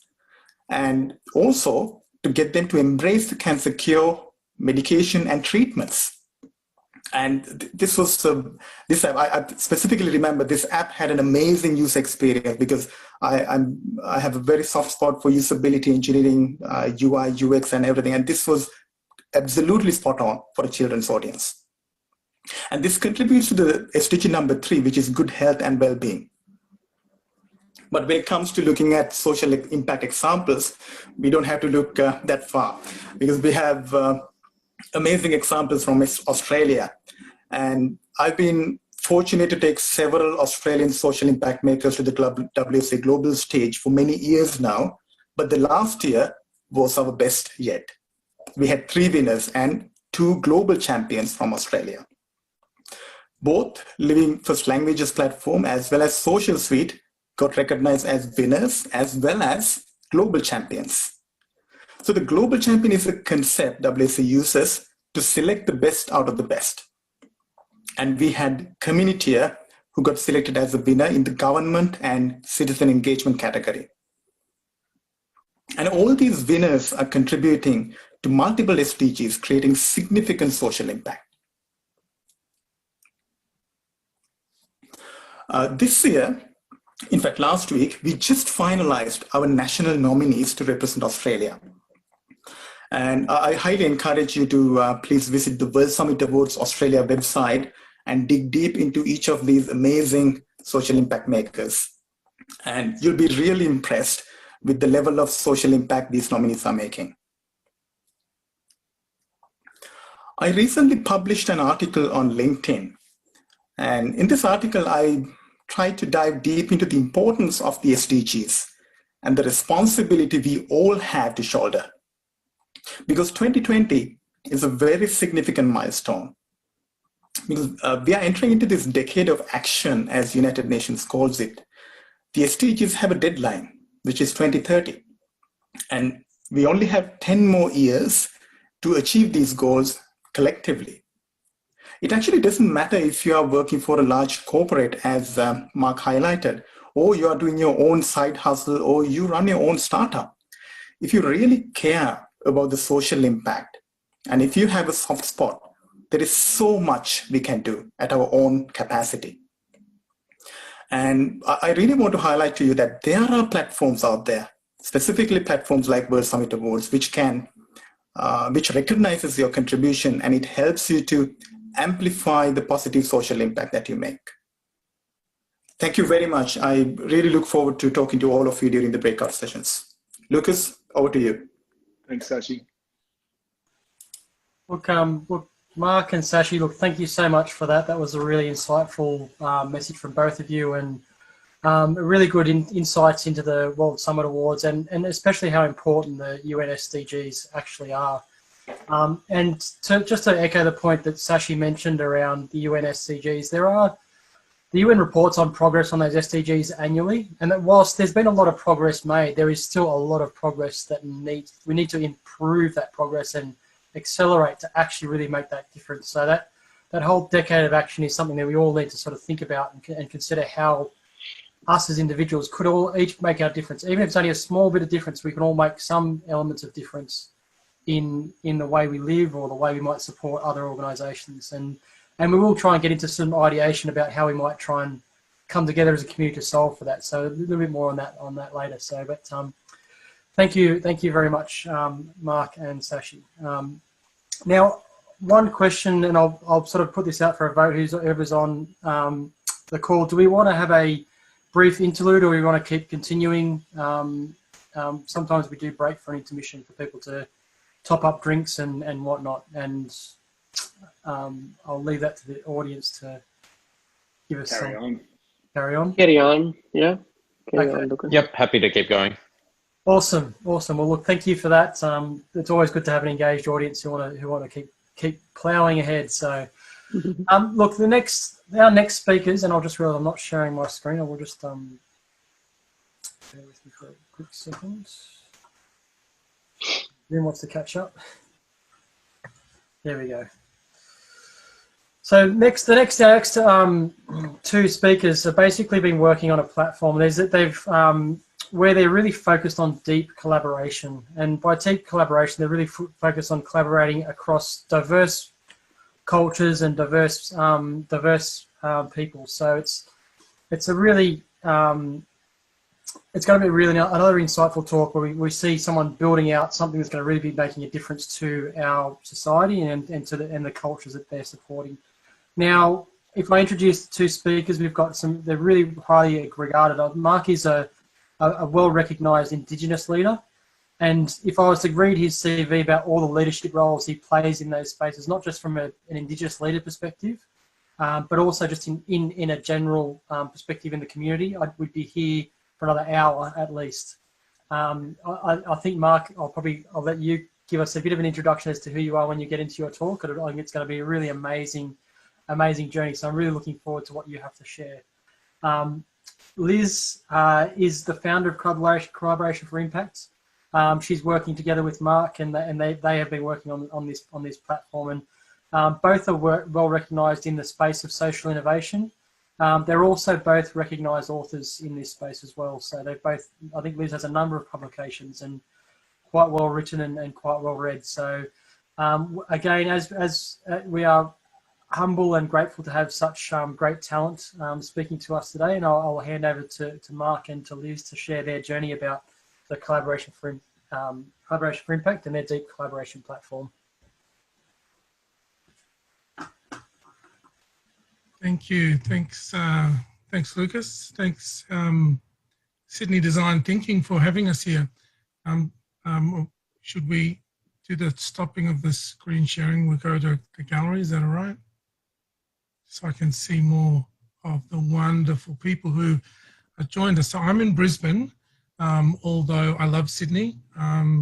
and also to get them to embrace the cancer cure, medication, and treatments. And this was, I specifically remember this app had an amazing user experience because I have a very soft spot for usability engineering, UI, UX, and everything. And this was absolutely spot on for a children's audience. And this contributes to the SDG number 3, which is good health and well-being. But when it comes to looking at social impact examples, we don't have to look that far, because we have amazing examples from Australia. And I've been fortunate to take several Australian social impact makers to the WSA global stage for many years now, but the last year was our best yet. We had 3 winners and 2 global champions from Australia. Both Living First Languages platform as well as Social Suite got recognized as winners as well as global champions. So the global champion is a concept WSA uses to select the best out of the best. And we had Communitier who got selected as a winner in the government and citizen engagement category. And all these winners are contributing to multiple SDGs, creating significant social impact. This year, in fact, last week, we just finalized our national nominees to represent Australia. And I highly encourage you to please visit the World Summit Awards Australia website and dig deep into each of these amazing social impact makers. And you'll be really impressed with the level of social impact these nominees are making. I recently published an article on LinkedIn. And in this article, I tried to dive deep into the importance of the SDGs and the responsibility we all have to shoulder. Because 2020 is a very significant milestone. Because we are entering into this decade of action, as United Nations calls it. The SDGs have a deadline, which is 2030. And we only have 10 more years to achieve these goals collectively. It actually doesn't matter if you are working for a large corporate, as Mark highlighted, or you are doing your own side hustle, or you run your own startup. If you really care about the social impact, and if you have a soft spot, there is so much we can do at our own capacity. And I really want to highlight to you that there are platforms out there, specifically platforms like World Summit Awards, which recognizes your contribution, and it helps you to amplify the positive social impact that you make. Thank you very much. I really look forward to talking to all of you during the breakout sessions. Lucas, over to you. Thanks, Sachi. Look, Mark and Sachi, look, thank you so much for that. That was a really insightful message from both of you, and really good insights into the World Summit Awards, and especially how important the UN SDGs actually are. And just to echo the point that Sachi mentioned around the UN SDGs, the UN reports on progress on those SDGs annually, and that whilst there's been a lot of progress made, there is still a lot of progress that we need to improve that progress and accelerate to actually really make that difference. So that whole decade of action is something that we all need to sort of think about and consider how us as individuals could all each make our difference. Even if it's only a small bit of difference, we can all make some elements of difference in the way we live or the way we might support other organisations. And we will try and get into some ideation about how we might try and come together as a community to solve for that. So a little bit more on that later. So, but thank you very much, Mark and Sachi. Now, one question, and I'll sort of put this out for a vote. Whoever's on the call, do we want to have a brief interlude, or we want to keep continuing? Sometimes we do break for an intermission for people to top up drinks and whatnot, and I'll leave that to the audience to give us Carry on. Carry on. Yeah. Okay. On, Lucas. Yep, happy to keep going. Awesome. Well, look, thank you for that. It's always good to have an engaged audience who want to keep ploughing ahead. So, look, our next speakers, and I'll just realize I'm not sharing my screen. I will just bear with me for a quick second. Zoom wants to catch up. There we go. So the next two speakers have basically been working on a platform. Where they're really focused on deep collaboration, and by deep collaboration, they're really focused on collaborating across diverse cultures and diverse people. So it's a really it's going to be really another insightful talk where we see someone building out something that's going to really be making a difference to our society and the cultures that they're supporting. Now, if I introduce the two speakers, we've got they're really highly regarded. Mark is a well-recognised Indigenous leader, and if I was to read his CV about all the leadership roles he plays in those spaces, not just from an Indigenous leader perspective, but also just in a general perspective in the community, we'd be here for another hour at least. I think, Mark, I'll let you give us a bit of an introduction as to who you are when you get into your talk. I think it's going to be a really amazing journey, so I'm really looking forward to what you have to share. Liz is the founder of Collaboration for Impact. She's working together with Mark, and they have been working on this platform, and both are well recognised in the space of social innovation. They're also both recognised authors in this space as well. So they've both, I think Liz has a number of publications and quite well written and quite well read. So again, as we are humble and grateful to have such great talent speaking to us today, and I'll hand over to Mark and to Liz to share their journey about the Collaboration for Impact and their deep collaboration platform. Thank you. Thanks, Lucas. Thanks, Sydney Design Thinking, for having us here. Should we do the stopping of the screen sharing? We'll go to the gallery. Is that all right? So I can see more of the wonderful people who have joined us. So I'm in Brisbane, although I love Sydney.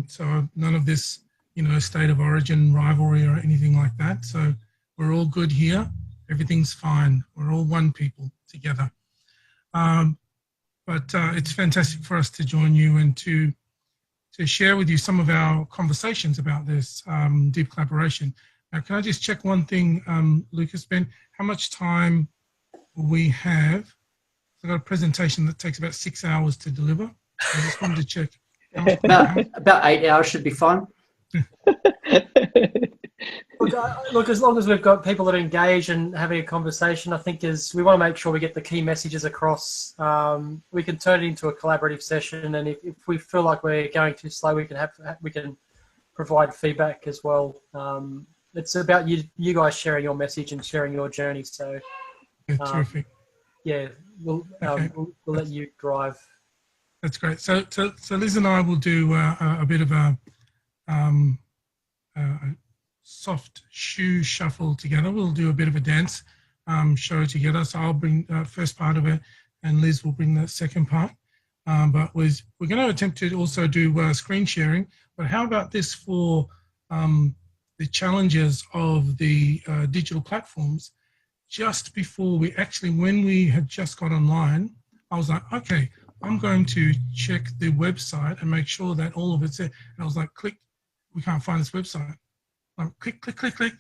So none of this, state of origin rivalry or anything like that. So we're all good here. Everything's fine. We're all one people together. But it's fantastic for us to join you and to share with you some of our conversations about this deep collaboration. Now, can I just check one thing, Lucas, Ben? How much time will we have? I've got a presentation that takes about 6 hours to deliver. I just wanted to check. About 8 hours should be fine. Look, as long as we've got people that are engaged and having a conversation, I think we want to make sure we get the key messages across. We can turn it into a collaborative session, and if we feel like we're going too slow, we can provide feedback as well. It's about you guys sharing your message and sharing your journey. So, terrific. Yeah, we'll let you drive. That's great. So Liz and I will do a bit of a soft shoe shuffle together. We'll do a bit of a dance show together. So I'll bring the first part of it, and Liz will bring the second part. But we're going to attempt to also do screen sharing. But how about this for the challenges of the digital platforms? Just before when we had just got online, I was like, okay, I'm going to check the website and make sure that all of it's there. And I was like, click, we can't find this website. Click, click, click, click.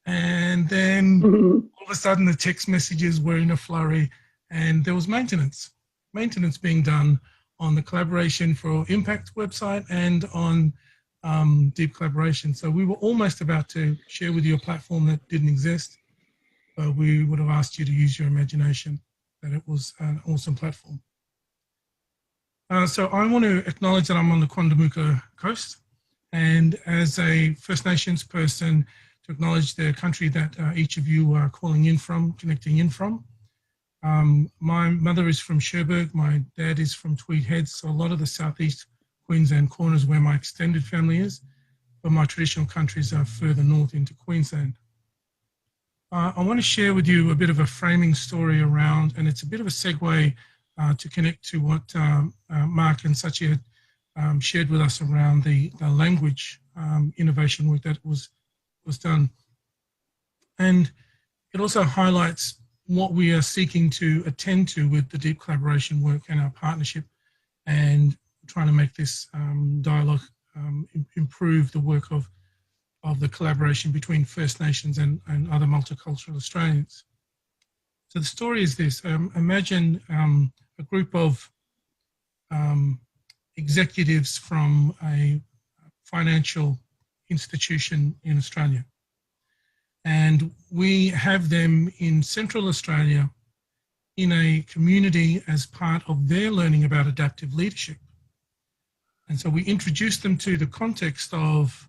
And then all of a sudden the text messages were in a flurry, and there was maintenance being done on the Collaboration for Impact website and on deep collaboration. So we were almost about to share with you a platform that didn't exist, but we would have asked you to use your imagination. that it was an awesome platform. So I want to acknowledge that I'm on the Quandamooka coast, and as a First Nations person, to acknowledge the country that each of you are calling in from, connecting in from. My mother is from Cherbourg, my dad is from Tweed Heads, so a lot of the southeast Queensland corners where my extended family is, but my traditional countries are further north into Queensland. I want to share with you a bit of a framing story around, and it's a bit of a segue to connect to what Mark and Sachi had shared with us around the language innovation work that was done. And it also highlights what we are seeking to attend to with the deep collaboration work and our partnership, and trying to make this dialogue improve the work of the collaboration between First Nations and other multicultural Australians. So the story is this. Imagine a group of executives from a financial institution in Australia. And we have them in Central Australia in a community as part of their learning about adaptive leadership. And so we introduce them to the context of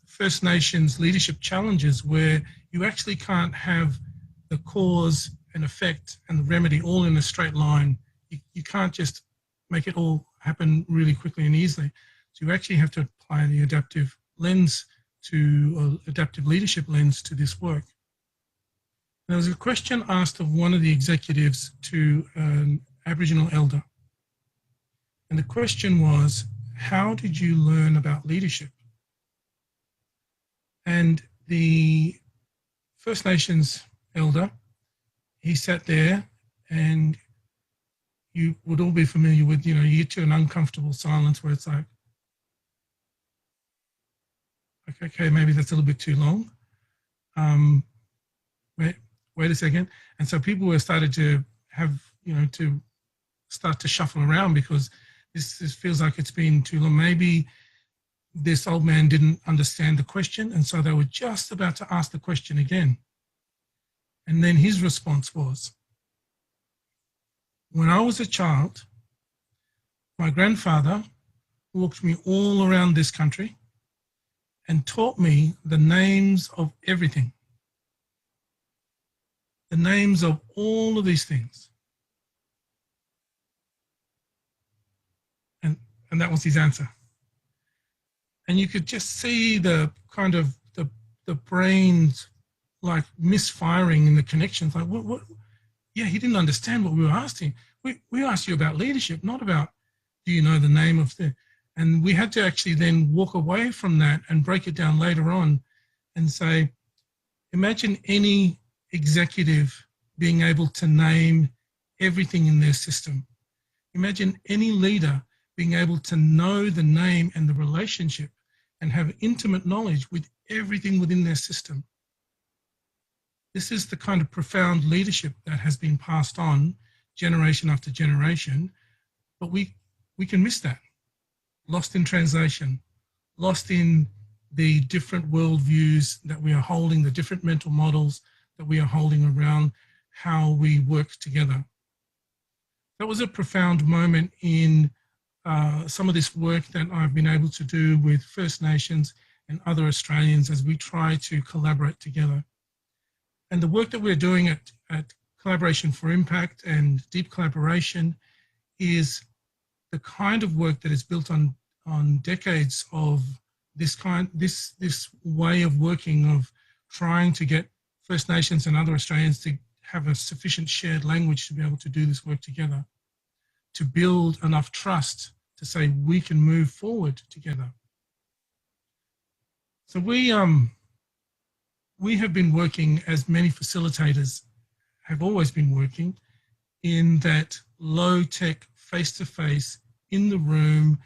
First Nations leadership challenges, where you actually can't have the cause and effect and the remedy all in a straight line. You can't just make it all happen really quickly and easily. So you actually have to apply the adaptive lens adaptive leadership lens to this work. And there was a question asked of one of the executives to an Aboriginal elder. And the question was, how did you learn about leadership? And the First Nations elder, he sat there, and you would all be familiar with, you get to an uncomfortable silence where it's like, okay, maybe that's a little bit too long. Wait a second. And so people were started to have, to start to shuffle around, because this feels like it's been too long. Maybe this old man didn't understand the question, and so they were just about to ask the question again. And then his response was, when I was a child, my grandfather walked me all around this country and taught me the names of everything, the names of all of these things. And that was his answer. And you could just see the kind of the brains like misfiring in the connections. Like, what? Yeah, he didn't understand what we were asking. We asked you about leadership, not about, do you know the name of the... And we had to actually then walk away from that and break it down later on and say, imagine any executive being able to name everything in their system. Imagine any leader being able to know the name and the relationship and have intimate knowledge with everything within their system. This is the kind of profound leadership that has been passed on generation after generation, but we can miss that. Lost in translation, lost in the different worldviews that we are holding, the different mental models that we are holding around how we work together. That was a profound moment in some of this work that I've been able to do with First Nations and other Australians as we try to collaborate together. And the work that we're doing at Collaboration for Impact and Deep Collaboration is the kind of work that is built on decades of this way of working, of trying to get First Nations and other Australians to have a sufficient shared language to be able to do this work together, to build enough trust to say we can move forward together. So we have been working, as many facilitators have always been working, in that low-tech, face-to-face, in the room,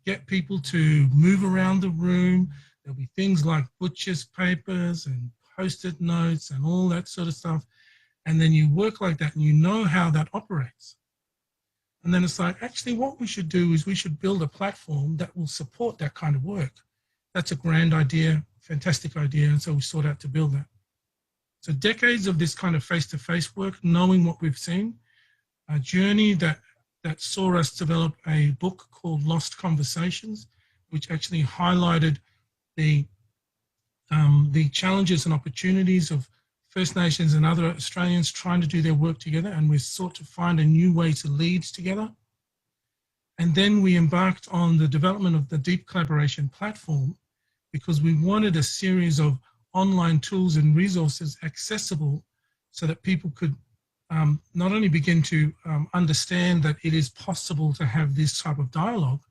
get people to move around the room. There'll be things like butcher's papers and post-it notes and all that sort of stuff. And then you work like that and you know how that operates. And then it's like, actually what we should do is we should build a platform that will support that kind of work. That's a grand idea, fantastic idea, and so we sought out to build that. So decades of this kind of face-to-face work, knowing what we've seen, a journey that saw us develop a book called Lost Conversations, which actually highlighted the challenges and opportunities of First Nations and other Australians trying to do their work together, and we sought to find a new way to lead together. And then we embarked on the development of the Deep Collaboration platform because we wanted a series of online tools and resources accessible so that people could not only begin to understand that it is possible to have this type of dialogue,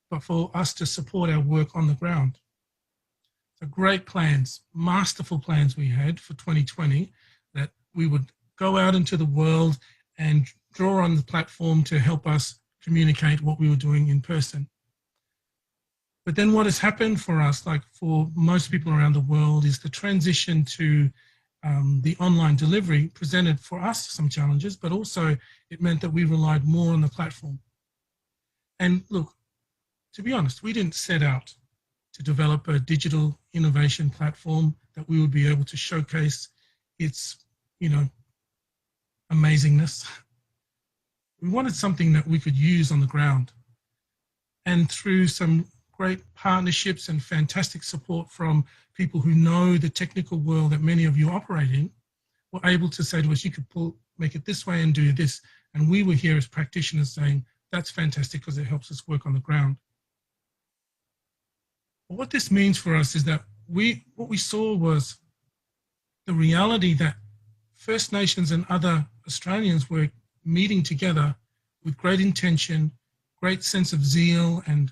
but for us to support our work on the ground. So great plans, masterful plans we had for 2020, that we would go out into the world and draw on the platform to help us communicate what we were doing in person. But then what has happened for us, like for most people around the world, is the transition to the online delivery presented for us some challenges, but also it meant that we relied more on the platform. And look, to be honest, we didn't set out to develop a digital innovation platform that we would be able to showcase its, amazingness. We wanted something that we could use on the ground. And through some great partnerships and fantastic support from people who know the technical world that many of you operate in, were able to say to us, you could make it this way and do this. And we were here as practitioners saying, that's fantastic because it helps us work on the ground. But what this means for us is that what we saw was the reality that First Nations and other Australians were meeting together with great intention, great sense of zeal and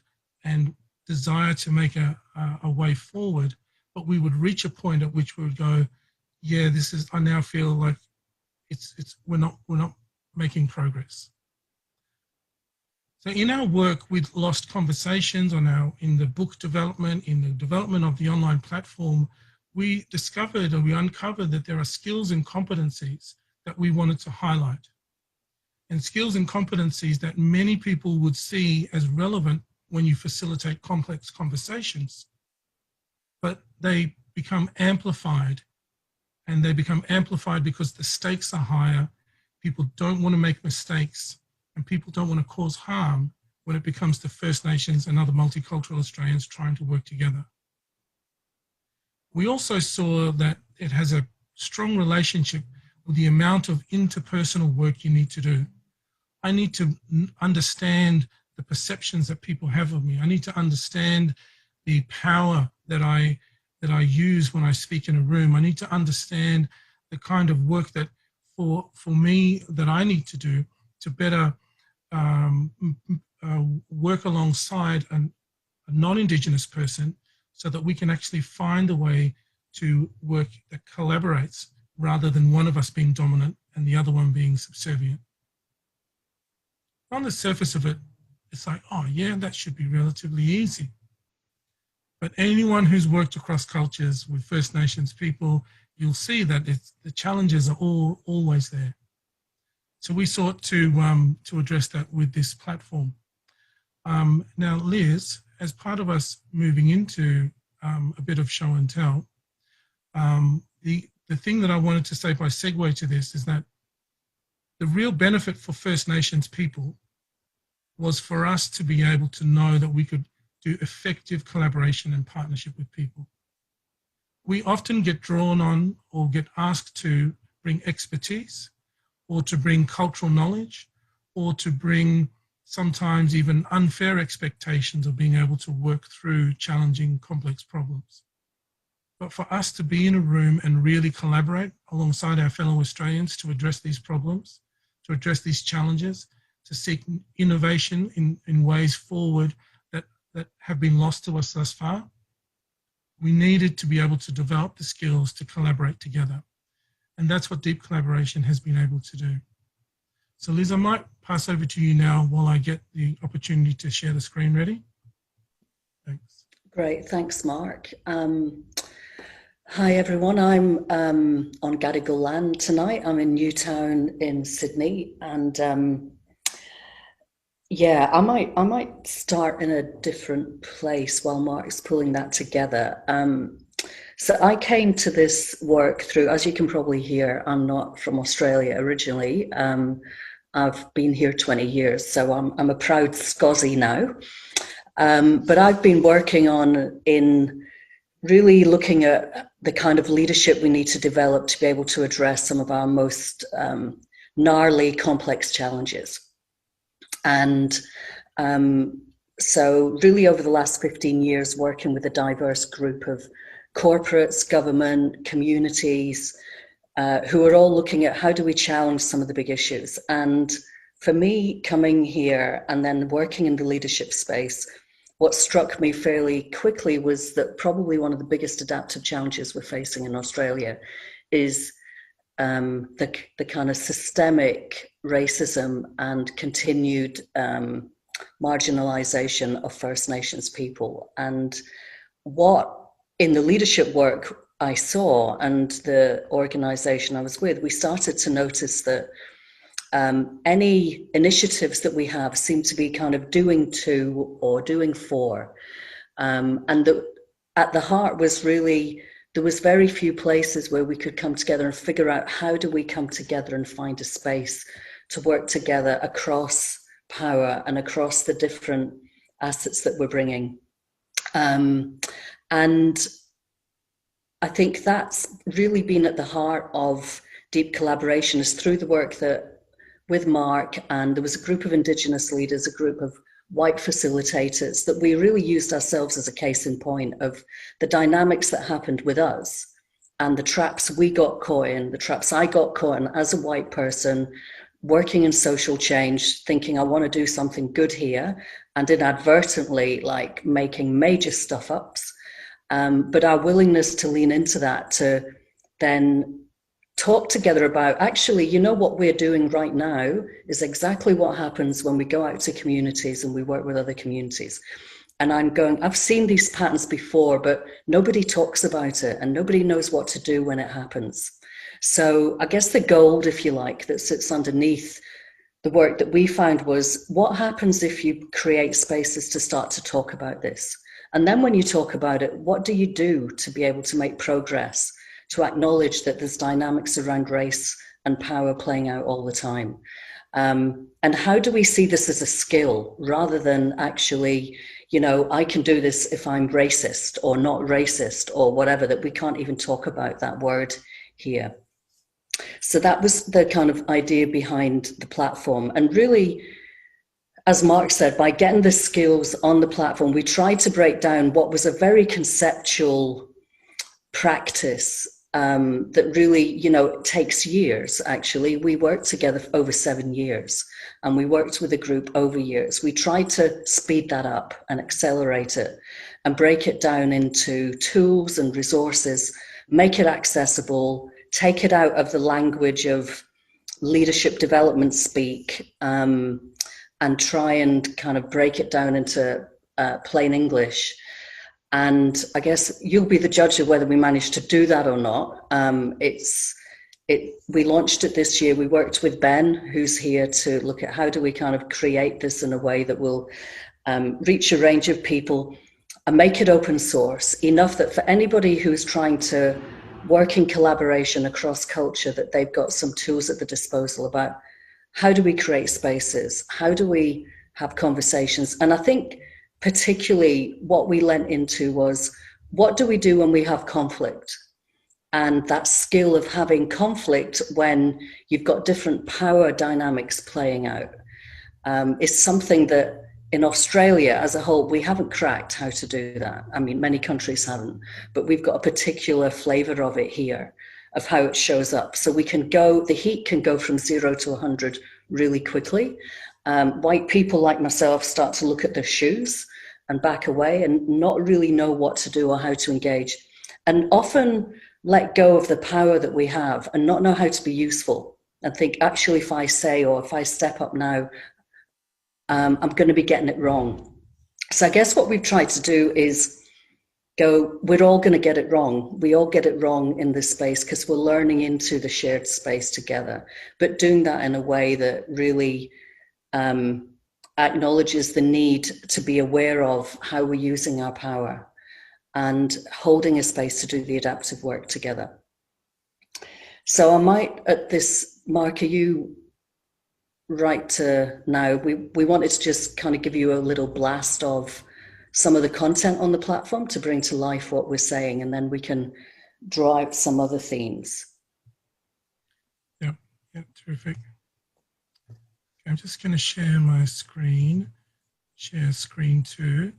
desire to make a way forward, but we would reach a point at which we would go, yeah, I now feel like we're not making progress. So in our work with Lost Conversations in the book development, in the development of the online platform, we discovered or we uncovered that there are skills and competencies that we wanted to highlight. And skills and competencies that many people would see as relevant when you facilitate complex conversations, but they become amplified, and they become amplified because the stakes are higher. People don't want to make mistakes, and people don't want to cause harm when it becomes the First Nations and other multicultural Australians trying to work together. We also saw that it has a strong relationship with the amount of interpersonal work you need to do. I need to understand the perceptions that people have of me. I need to understand the power that I use when I speak in a room. I need to understand the kind of work that for me that I need to do to better work alongside a non-Indigenous person so that we can actually find a way to work that collaborates rather than one of us being dominant and the other one being subservient. On the surface of it, it's like, oh yeah, that should be relatively easy. But anyone who's worked across cultures with First Nations people, you'll see that the challenges are always there. So we sought to address that with this platform. Now, Liz, as part of us moving into a bit of show and tell, the thing that I wanted to say by segue to this is that the real benefit for First Nations people was for us to be able to know that we could do effective collaboration and partnership with people. We often get drawn on or get asked to bring expertise or to bring cultural knowledge or to bring sometimes even unfair expectations of being able to work through challenging, complex problems. But for us to be in a room and really collaborate alongside our fellow Australians to address these problems, to address these challenges, to seek innovation in ways forward that have been lost to us thus far, we needed to be able to develop the skills to collaborate together. And that's what deep collaboration has been able to do. So Liz, I might pass over to you now while I get the opportunity to share the screen ready. Thanks. Great, thanks, Mark. Hi everyone, I'm on Gadigal land tonight. I'm in Newtown in Sydney, and yeah, I might start in a different place while Mark's pulling that together. So I came to this work through, as you can probably hear, I'm not from Australia originally. I've been here 20 years, so I'm a proud Scozzy now. But I've been working in really looking at the kind of leadership we need to develop to be able to address some of our most gnarly, complex challenges. And so really over the last 15 years, working with a diverse group of corporates, government, communities, who are all looking at how do we challenge some of the big issues. And for me, coming here and then working in the leadership space, what struck me fairly quickly was that probably one of the biggest adaptive challenges we're facing in Australia is the kind of systemic racism and continued marginalization of First Nations people. And what in the leadership work I saw and the organization I was with, we started to notice that any initiatives that we have seem to be kind of doing to or doing for. And at the heart was really, there was very few places where we could come together and figure out how do we come together and find a space to work together across power and across the different assets that we're bringing. And I think that's really been at the heart of deep collaboration, is through the work that with Mark, and there was a group of Indigenous leaders, a group of white facilitators, that we really used ourselves as a case in point of the dynamics that happened with us and the traps we got caught in, the traps I got caught in as a white person, working in social change, thinking I want to do something good here, and inadvertently like making major stuff ups. But our willingness to lean into that, to then talk together about, actually, you know, what we're doing right now is exactly what happens when we go out to communities and we work with other communities. And I'm going, I've seen these patterns before, but nobody talks about it and nobody knows what to do when it happens. So I guess the gold, if you like, that sits underneath the work that we found was, what happens if you create spaces to start to talk about this? And then when you talk about it, what do you do to be able to make progress, to acknowledge that there's dynamics around race and power playing out all the time? And how do we see this as a skill rather than actually, you know, I can do this if I'm racist or not racist or whatever, that we can't even talk about that word here. So that was the kind of idea behind the platform. And really, as Mark said, by getting the skills on the platform, we tried to break down what was a very conceptual practice that really, you know, takes years, actually. We worked together for over 7 years, and we worked with a group over years. We tried to speed that up and accelerate it and break it down into tools and resources, make it accessible, take it out of the language of leadership development speak, and try and kind of break it down into plain English. And I guess you'll be the judge of whether we managed to do that or not. We launched it this year. We worked with Ben, who's here, to look at how do we kind of create this in a way that will reach a range of people and make it open source, enough that for anybody who's trying to work in collaboration across culture, that they've got some tools at the disposal about how do we create spaces? How do we have conversations? And I think particularly what we lent into was, what do we do when we have conflict? And that skill of having conflict when you've got different power dynamics playing out is something that in Australia as a whole, we haven't cracked how to do that. I mean, many countries haven't, but we've got a particular flavor of it here, of how it shows up. So we can go, the heat can go from 0 to 100 really quickly. White people like myself start to look at their shoes and back away and not really know what to do or how to engage, and often let go of the power that we have and not know how to be useful and think, actually, if I say, or if I step up now, I'm going to be getting it wrong. So I guess what we've tried to do is go, we're all going to get it wrong. We all get it wrong in this space because we're learning into the shared space together, but doing that in a way that really acknowledges the need to be aware of how we're using our power. and holding a space to do the adaptive work together. So I might, at this mark, are you right to now? We wanted to just kind of give you a little blast of some of the content on the platform to bring to life what we're saying, and then we can draw out some other themes. Yeah, terrific. Okay, I'm just going to share my screen, share screen 2,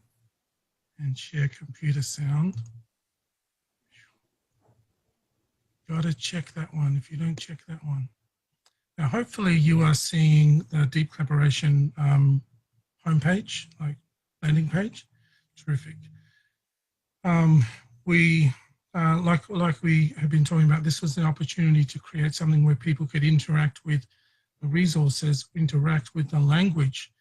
and share computer sound. Got to check that one if you don't check that one. Now, hopefully you are seeing the Deep Collaboration homepage, like landing page. Terrific. Like we have been talking about, this was an opportunity to create something where people could interact with the resources, interact with the language.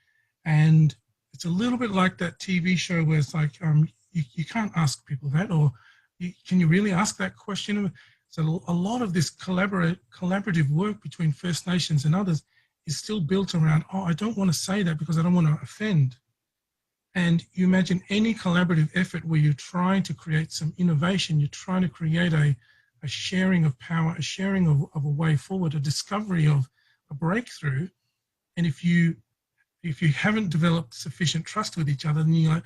And it's a little bit like that TV show where it's like, you can't ask people that, or can you really ask that question? So a lot of this collaborative work between First Nations and others is still built around, oh, I don't want to say that because I don't want to offend. And you imagine any collaborative effort where you're trying to create some innovation, you're trying to create a sharing of power, a sharing of a way forward, a discovery of a breakthrough. And if you haven't developed sufficient trust with each other, then you're like,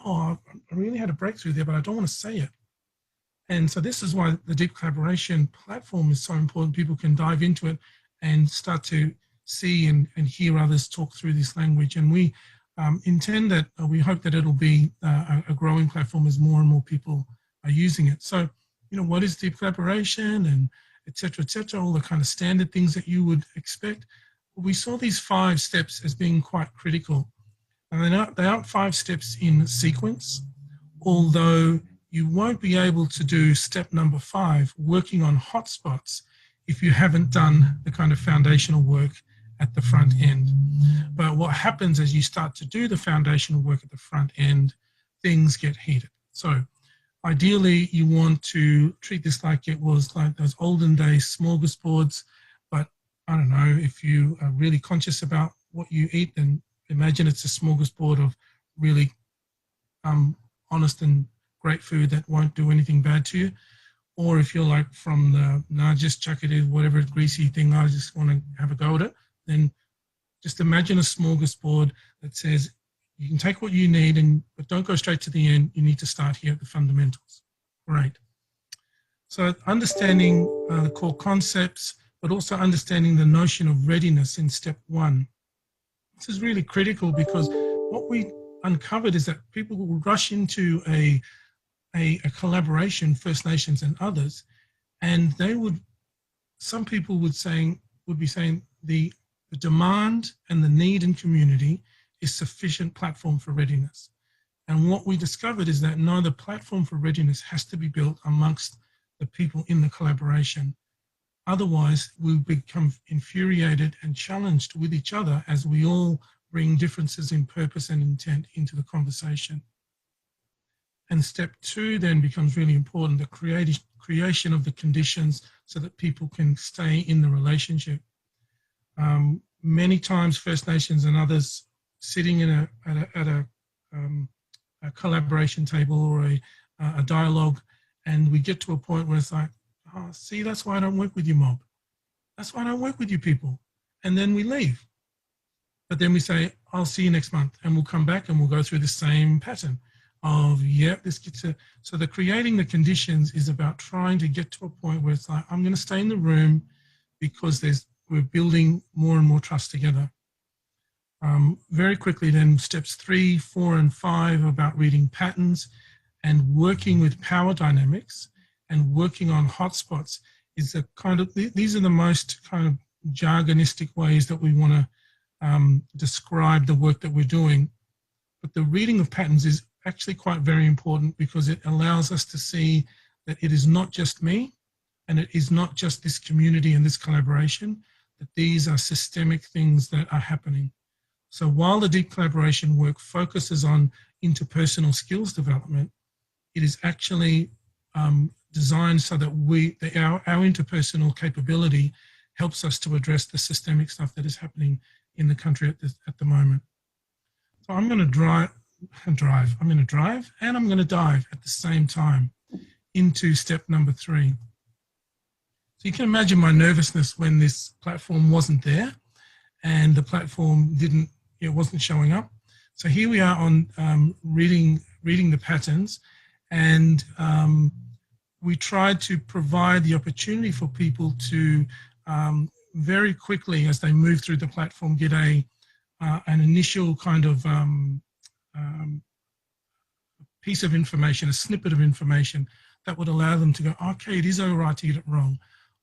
oh, I really had a breakthrough there, but I don't want to say it. And so this is why the Deep Collaboration platform is so important. People can dive into it and start to see and hear others talk through this language. And we intend that, we hope that it'll be a growing platform as more and more people are using it. So, you know, what is Deep Collaboration and et cetera, all the kind of standard things that you would expect. We saw these 5 steps as being quite critical. And they aren't 5 steps in sequence, although you won't be able to do step number 5, working on hotspots, if you haven't done the kind of foundational work at the front end. But what happens as you start to do the foundational work at the front end, things get heated. So ideally, you want to treat this like it was like those olden days smorgasbords, but I don't know, if you are really conscious about what you eat, then imagine it's a smorgasbord of really honest and great food that won't do anything bad to you. Or if you're like from the, no, just chuck it in, whatever greasy thing, I just want to have a go at it, then just imagine a smorgasbord that says you can take what you need, but don't go straight to the end. You need to start here at the fundamentals. Great. So understanding the core concepts, but also understanding the notion of readiness in step 1. This is really critical because what we uncovered is that people will rush into a collaboration, First Nations and others, and they would, some people would be saying the demand and the need in community is sufficient platform for readiness. And what we discovered is that no, the platform for readiness has to be built amongst the people in the collaboration. Otherwise, we'll become infuriated and challenged with each other as we all bring differences in purpose and intent into the conversation. And step 2 then becomes really important, the creation of the conditions so that people can stay in the relationship. Many times First Nations and others sitting at a collaboration table or a dialogue, and we get to a point where it's like, oh, see, that's why I don't work with you, mob. That's why I don't work with you people. And then we leave. But then we say, I'll see you next month, and we'll come back and we'll go through the same pattern of, yeah, this gets a, so the creating the conditions is about trying to get to a point where it's like, I'm going to stay in the room because we're building more and more trust together. Very quickly then, steps 3, 4, and 5 about reading patterns and working with power dynamics and working on hotspots is a kind of, these are the most kind of jargonistic ways that we want to describe the work that we're doing. But the reading of patterns is actually quite very important because it allows us to see that it is not just me and it is not just this community and this collaboration, that these are systemic things that are happening. So while the deep collaboration work focuses on interpersonal skills development, it is actually designed so that our interpersonal capability helps us to address the systemic stuff that is happening in the country at the moment. So I'm going to drive. I'm going to drive and I'm going to dive at the same time into step number 3. So you can imagine my nervousness when this platform wasn't there and the platform wasn't showing up. So here we are on reading the patterns, and we tried to provide the opportunity for people to very quickly, as they move through the platform, get an initial kind of piece of information, a snippet of information that would allow them to go, okay, it is all right to get it wrong.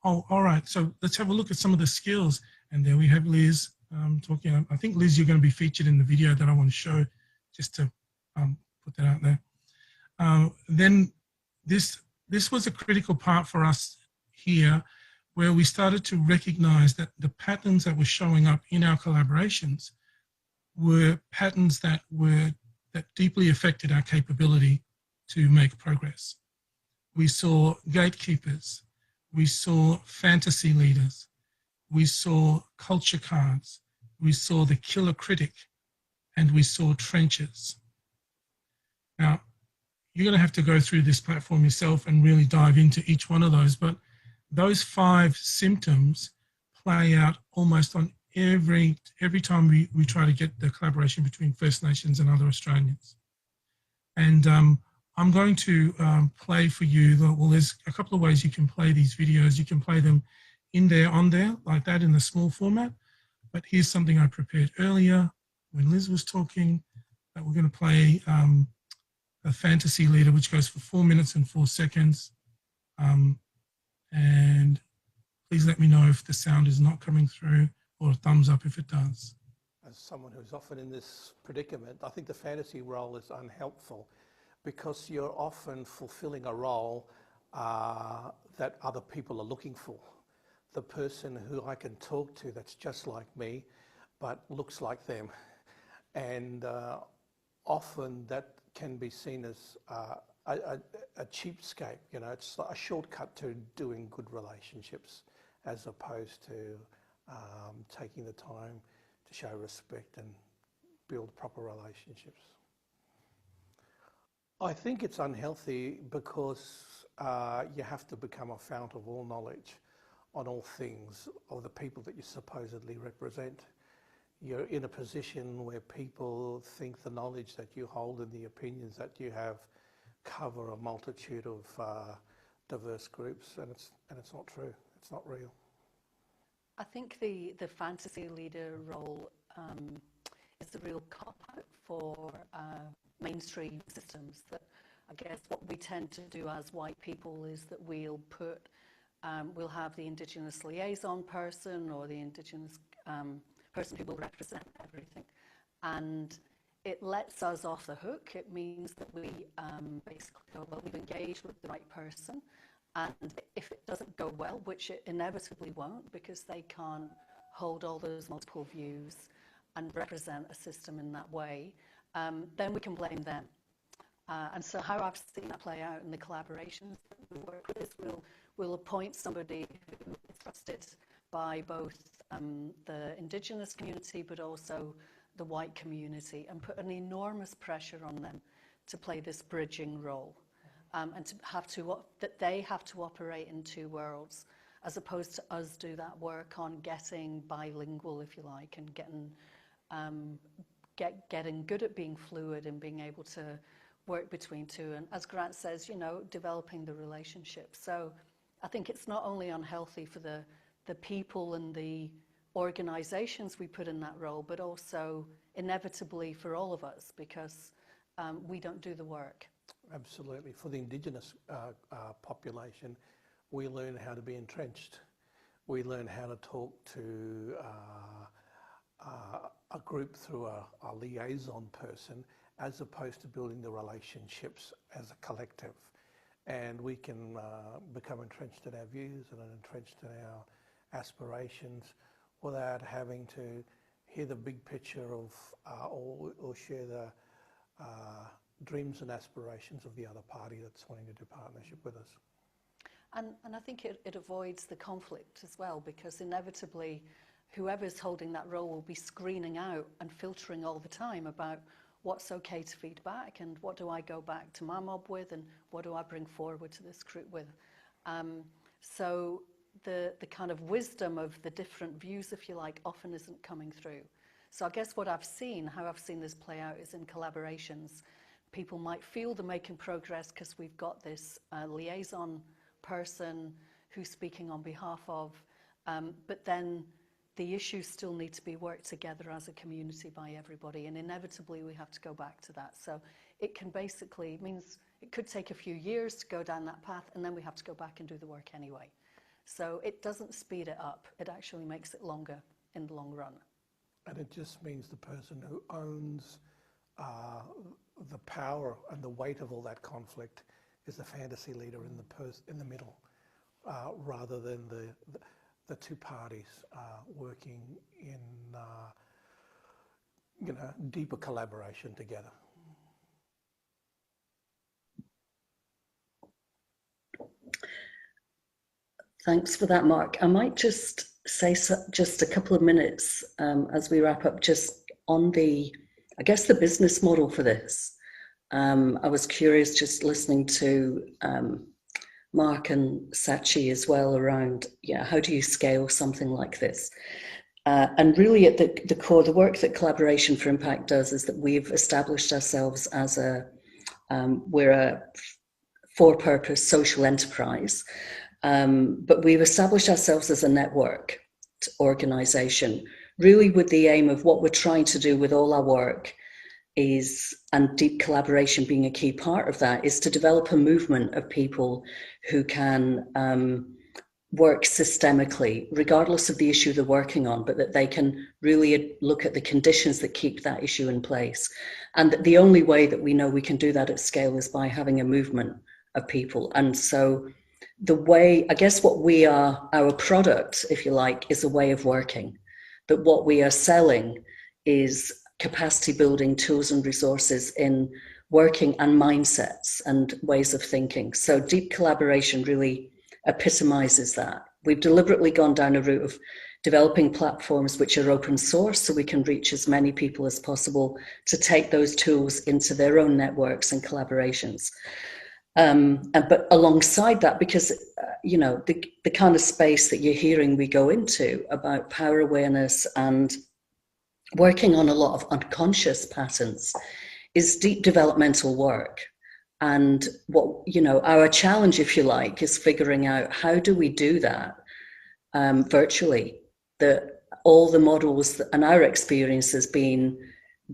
Oh, all right, so let's have a look at some of the skills. And there we have Liz talking. I think, Liz, you're going to be featured in the video that I want to show, just to put that out there. Then this was a critical part for us here, where we started to recognize that the patterns that were showing up in our collaborations were patterns that deeply affected our capability to make progress. We saw gatekeepers, we saw fantasy leaders, we saw culture cards, we saw the killer critic, and we saw trenches. Now, you're going to have to go through this platform yourself and really dive into each one of those, but those 5 symptoms play out almost on every time we try to get the collaboration between First Nations and other Australians. And I'm going to play for you, well, there's a couple of ways you can play these videos. You can play them in there, on there, like that, in the small format. But here's something I prepared earlier when Liz was talking, that we're going to play a fantasy leader, which goes for 4 minutes and 4 seconds. And please let me know if the sound is not coming through, or a thumbs up if it does. As someone who's often in this predicament, I think the fantasy role is unhelpful, because you're often fulfilling a role that other people are looking for. The person who I can talk to that's just like me, but looks like them. And often that can be seen as a cheapskate. You know, it's a shortcut to doing good relationships, as opposed to taking the time to show respect and build proper relationships. I think it's unhealthy because you have to become a fount of all knowledge on all things of the people that you supposedly represent. You're in a position where people think the knowledge that you hold and the opinions that you have cover a multitude of diverse groups, and it's not true. It's not real. I think the fantasy leader role is the real cop-out for mainstream systems. That I guess what we tend to do as white people is that we'll have the Indigenous liaison person, or the Indigenous person who will represent everything, and it lets us off the hook. It means that we basically go, well, we've engaged with the right person, and if it doesn't go well, which it inevitably won't, because they can't hold all those multiple views and represent a system in that way, then we can blame them. And so how I've seen that play out in the collaborations that we work with is we'll appoint somebody who is trusted by both the Indigenous community, but also the white community, and put an enormous pressure on them to play this bridging role, and that they have to operate in 2 worlds, as opposed to us do that work on getting bilingual, if you like, and getting good at being fluid and being able to work between 2. And as Grant says, you know, developing the relationship. So I think it's not only unhealthy for the people and the organizations we put in that role, but also inevitably for all of us, because we don't do the work. Absolutely. For the Indigenous population, we learn how to be entrenched. We learn how to talk to a group through a liaison person, as opposed to building the relationships as a collective. And we can become entrenched in our views and entrenched in our aspirations without having to hear the big picture of or share the dreams and aspirations of the other party that's wanting to do partnership with us. And I think it avoids the conflict as well, because inevitably whoever's holding that role will be screening out and filtering all the time about what's okay to feed back, and what do I go back to my mob with, and what do I bring forward to this group with. So the kind of wisdom of the different views, if you like, often isn't coming through. So I guess what I've seen, how I've seen this play out, is in collaborations. People might feel they're making progress because we've got this liaison person who's speaking on behalf of, but then the issues still need to be worked together as a community by everybody, and inevitably we have to go back to that. So it can basically, it means it could take a few years to go down that path, and then we have to go back and do the work anyway. So it doesn't speed it up, it actually makes it longer in the long run. And it just means the person who owns the power and the weight of all that conflict is the fantasy leader in the middle, rather than the two parties working in deeper collaboration together. Thanks for that, Mark. I might just say just a couple of minutes as we wrap up, just on the, I guess, the business model for this. I was curious just listening to Mark and Sachi as well around, how do you scale something like this? And really at the core, the work that Collaboration for Impact does is that we've established ourselves as we're a for-purpose social enterprise, but we've established ourselves as a network organization, really with the aim of what we're trying to do with all our work is, and deep collaboration being a key part of that, is to develop a movement of people who can work systemically, regardless of the issue they're working on, but that they can really look at the conditions that keep that issue in place. And the only way that we know we can do that at scale is by having a movement of people. And so the way, I guess what we are, our product, if you like, is a way of working. That what we are selling is capacity building tools and resources in working and mindsets and ways of thinking. So deep collaboration really epitomizes that. We've deliberately gone down a route of developing platforms which are open source so we can reach as many people as possible to take those tools into their own networks and collaborations. But alongside that, because the kind of space that you're hearing we go into about power awareness and working on a lot of unconscious patterns is deep developmental work. And what, our challenge, if you like, is figuring out how do we do that virtually. That all the models and our experience has been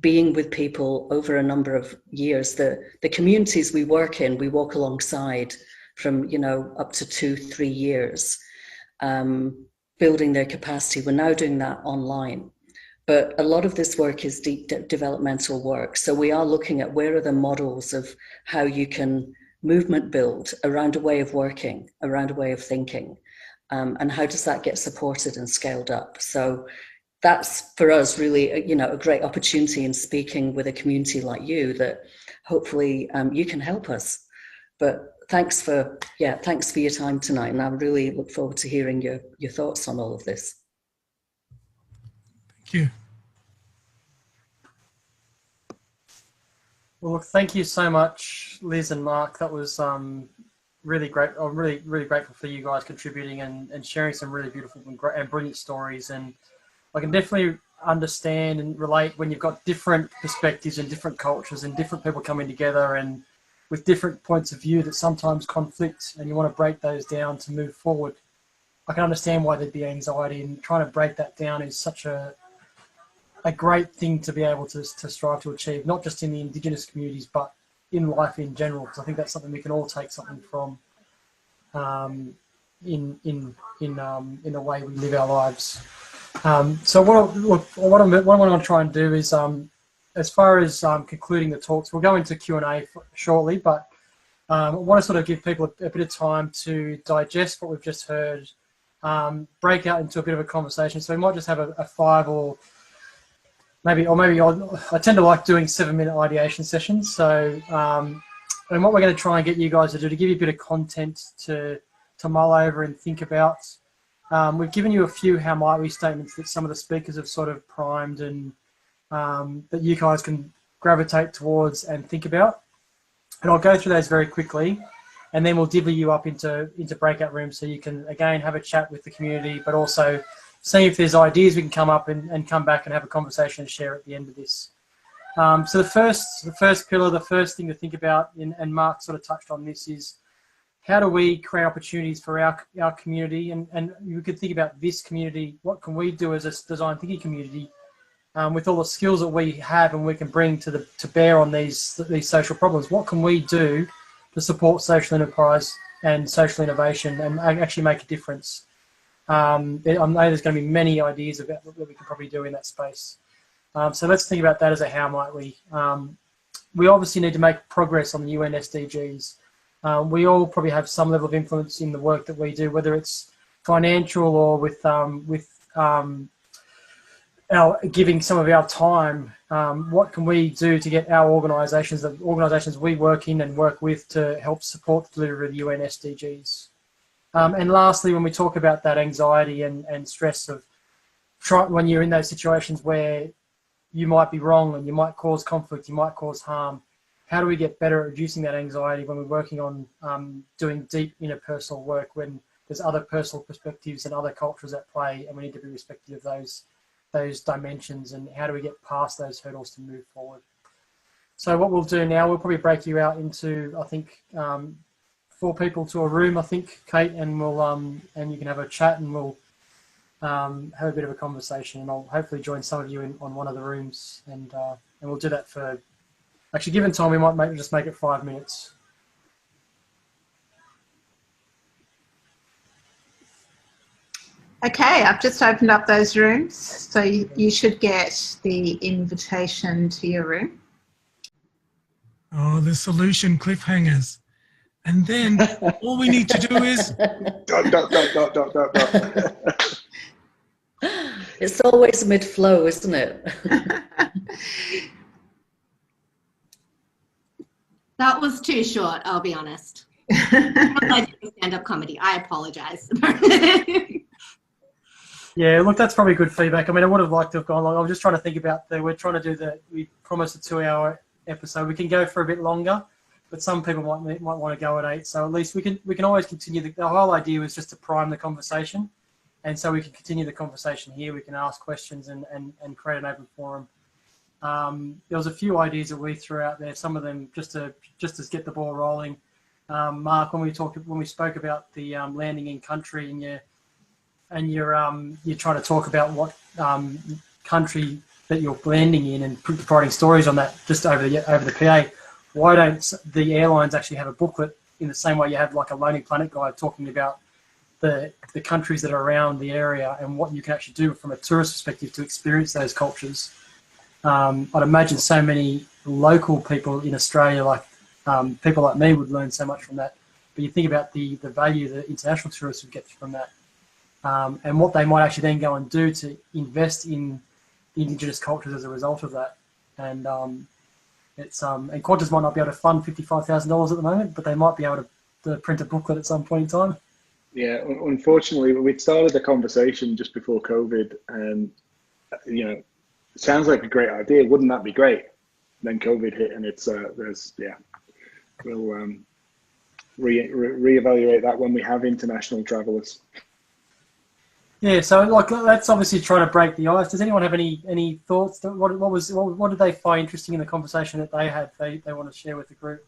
being with people over a number of years. The communities we work in, we walk alongside from, up to 2-3 years, building their capacity. We're now doing that online. But a lot of this work is deep developmental work. So we are looking at where are the models of how you can movement build around a way of working, around a way of thinking, and how does that get supported and scaled up? So that's for us really, a great opportunity in speaking with a community like you that hopefully you can help us. But thanks for your time tonight, and I really look forward to hearing your thoughts on all of this. Thank you. Well, thank you so much, Liz and Mark. That was really great. I'm really, really grateful for you guys contributing and sharing some really beautiful and brilliant stories. And I can definitely understand and relate when you've got different perspectives and different cultures and different people coming together and with different points of view that sometimes conflict, and you want to break those down to move forward. I can understand why there'd be anxiety, and trying to break that down is such a great thing to be able to strive to achieve, not just in the Indigenous communities, but in life in general, because I think that's something we can all take something from in the way we live our lives. So what I want to try and do is, as far as concluding the talks, we'll go into Q&A shortly, but I want to sort of give people a bit of time to digest what we've just heard, break out into a bit of a conversation. So we might just have a 5 or maybe I tend to like doing 7-minute ideation sessions. So, and what we're going to try and get you guys to do to give you a bit of content to mull over and think about. We've given you a few how might we statements that some of the speakers have sort of primed, and that you guys can gravitate towards and think about. And I'll go through those very quickly, and then we'll divvy you up into breakout rooms so you can, again, have a chat with the community, but also see if there's ideas we can come up and come back and have a conversation and share at the end of this. So the first pillar, the first thing to think about, and Mark sort of touched on this, is how do we create opportunities for our community? And you could think about this community, what can we do as a design thinking community with all the skills that we have and we can bring to bear on these social problems? What can we do to support social enterprise and social innovation and actually make a difference? I know there's going to be many ideas about what we can probably do in that space. So let's think about that as a how might we. We obviously need to make progress on the UN SDGs. We all probably have some level of influence in the work that we do, whether it's financial or with our giving some of our time. What can we do to get our organisations, the organisations we work in and work with, to help support the delivery of the UN SDGs? And lastly, when we talk about that anxiety and stress of when you're in those situations where you might be wrong and you might cause conflict, you might cause harm, how do we get better at reducing that anxiety when we're working on doing deep interpersonal work, when there's other personal perspectives and other cultures at play, and we need to be respectful of those dimensions, and how do we get past those hurdles to move forward? So what we'll do now, we'll probably break you out into, I think, 4 people to a room, I think, Kate, and we'll and you can have a chat, and we'll have a bit of a conversation, and I'll hopefully join some of you on one of the rooms, and we'll do that for, actually, given time, we might just make it 5 minutes. Okay, I've just opened up those rooms, so you should get the invitation to your room. Oh, the solution cliffhangers. And then all we need to do is... It's always mid-flow, isn't it? That was too short, I'll be honest. I did stand-up comedy. I apologise. Yeah, look, that's probably good feedback. I mean, I would have liked to have gone long. I was just trying to think about we're trying to do we promised a 2-hour episode. We can go for a bit longer, but some people might want to go at 8. So at least we can always continue. The whole idea was just to prime the conversation, and so we can continue the conversation here. We can ask questions and create an open forum. There was a few ideas that we threw out there. Some of them just to get the ball rolling. Mark, when we spoke about the landing in country, and you're trying to talk about what country that you're landing in and providing stories on that just over the PA. Why don't the airlines actually have a booklet in the same way you have like a Lonely Planet guide talking about the countries that are around the area and what you can actually do from a tourist perspective to experience those cultures? I'd imagine so many local people in Australia, like people like me, would learn so much from that. But you think about the value that international tourists would get from that, and what they might actually then go and do to invest in the Indigenous cultures as a result of that. And and Qantas might not be able to fund $55,000 at the moment, but they might be able to print a booklet at some point in time. Yeah, unfortunately, we'd started the conversation just before COVID, and it sounds like a great idea. Wouldn't that be great? Then COVID hit, and we'll reevaluate that when we have international travellers. Yeah, so let's obviously try to break the ice. Does anyone have any thoughts? What did they find interesting in the conversation that they had? They want to share with the group.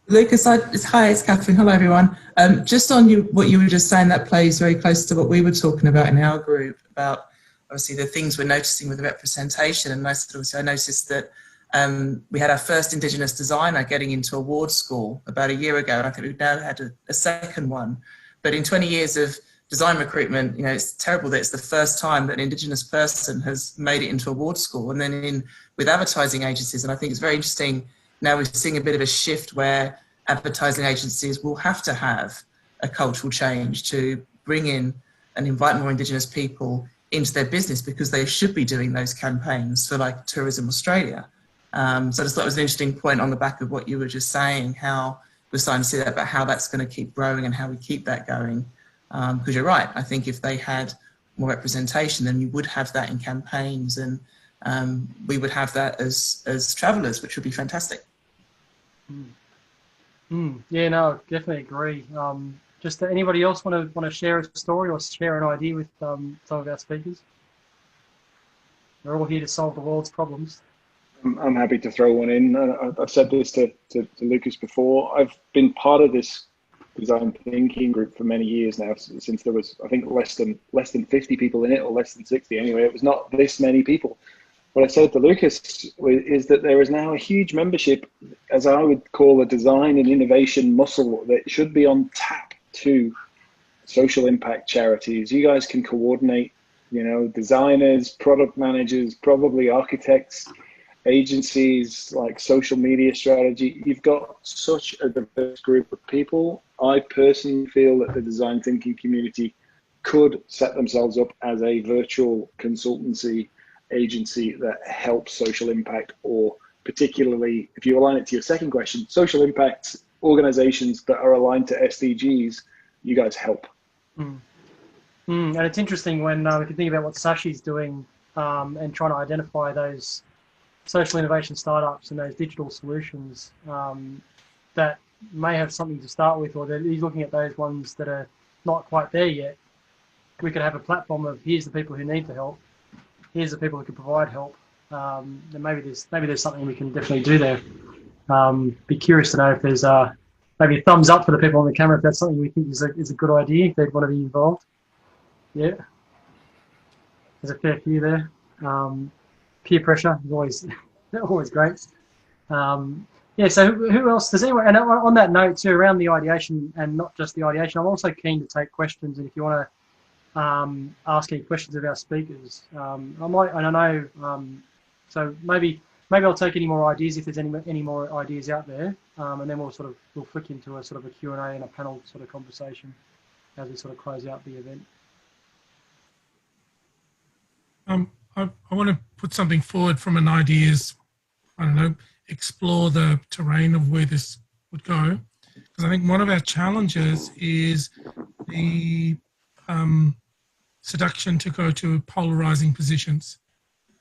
Lucas, hi, it's Catherine. Hello, everyone. Just on what you were just saying, that plays very close to what we were talking about in our group about obviously the things we're noticing with the representation. And I noticed that we had our first Indigenous designer getting into award school about a year ago, and I think we've now had a second one. But in 20 years of design recruitment, it's terrible that it's the first time that an Indigenous person has made it into award school. And then with advertising agencies, and I think it's very interesting, now we're seeing a bit of a shift where advertising agencies will have to have a cultural change to bring in and invite more Indigenous people into their business, because they should be doing those campaigns for like Tourism Australia. So I just thought it was an interesting point on the back of what you were just saying, how we're starting to see that, about how that's going to keep growing and how we keep that going. Because you're right, I think if they had more representation, then you would have that in campaigns and we would have that as travellers, which would be fantastic. Yeah, no, definitely agree. Just anybody else want to share a story or share an idea with some of our speakers? We're all here to solve the world's problems. I'm happy to throw one in. I've said this to Lucas before. I've been part of this design thinking group for many years now, since there was, I think, less than 50 people in it, or less than 60 anyway. It was not this many people. What I said to Lucas is that there is now a huge membership, as I would call a design and innovation muscle, that should be on tap to social impact charities. You guys can coordinate, you know, designers, product managers, probably architects, agencies, like social media strategy. You've got such a diverse group of people. I personally feel that the design thinking community could set themselves up as a virtual consultancy agency that helps social impact, or particularly, if you align it to your second question, social impact organizations that are aligned to SDGs, you guys help. And it's interesting when if you think about what Sachi's doing and trying to identify those social innovation startups and those digital solutions that may have something to start with, or that he's looking at those ones that are not quite there yet. We could have a platform of, here's the people who need the help, here's the people who can provide help. And maybe there's something we can definitely do there. Be curious to know if there's maybe a thumbs up for the people on the camera if that's something we think is a good idea, if they'd want to be involved. Yeah, there's a fair few there. Peer pressure is always great. Yeah, so who else? Does anyone? And on that note too, around the ideation, and not just the ideation, I'm also keen to take questions. And if you want to ask any questions of our speakers, I might. And I know. So maybe I'll take any more ideas if there's any more ideas out there, and then we'll flick into a sort of a Q&A and a panel sort of conversation as we sort of close out the event. I want to put something forward from an ideas, I don't know, explore the terrain of where this would go. Because I think one of our challenges is the seduction to go to polarizing positions.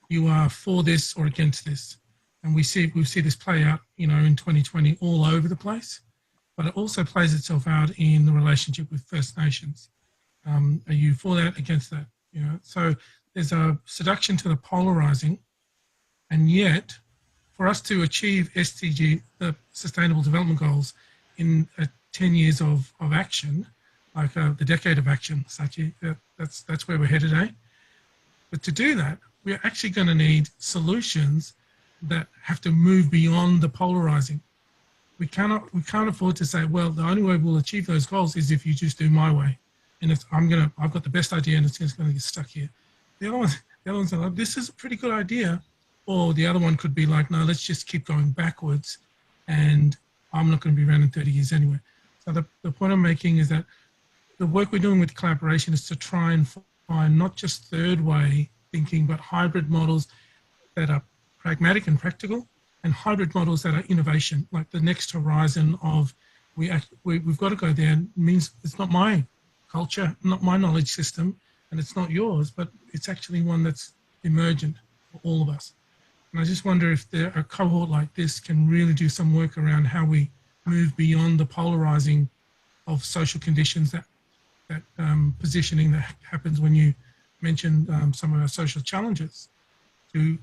You are for this or against this. And we see this play out, you know, in 2020 all over the place. But it also plays itself out in the relationship with First Nations. Are you for that, against that? You know, so there's a seduction to the polarizing, and yet for us to achieve SDG, the Sustainable Development Goals, in 10 years of action, like the decade of action, Sachi, that's where we're headed, eh? But to do that, we're actually going to need solutions that have to move beyond the polarizing. We can't afford to say, well, the only way we'll achieve those goals is if you just do my way, and I've got the best idea and it's going to get stuck here. The other ones are like, this is a pretty good idea. Or the other one could be like, no, let's just keep going backwards and I'm not going to be around in 30 years anyway. So the point I'm making is that the work we're doing with collaboration is to try and find not just third way thinking, but hybrid models that are pragmatic and practical, and hybrid models that are innovation, like the next horizon of we've got to go there. It means it's not my culture, not my knowledge system, and it's not yours, but it's actually one that's emergent for all of us. And I just wonder if a cohort like this can really do some work around how we move beyond the polarizing of social conditions, that positioning that happens when you mentioned some of our social challenges, to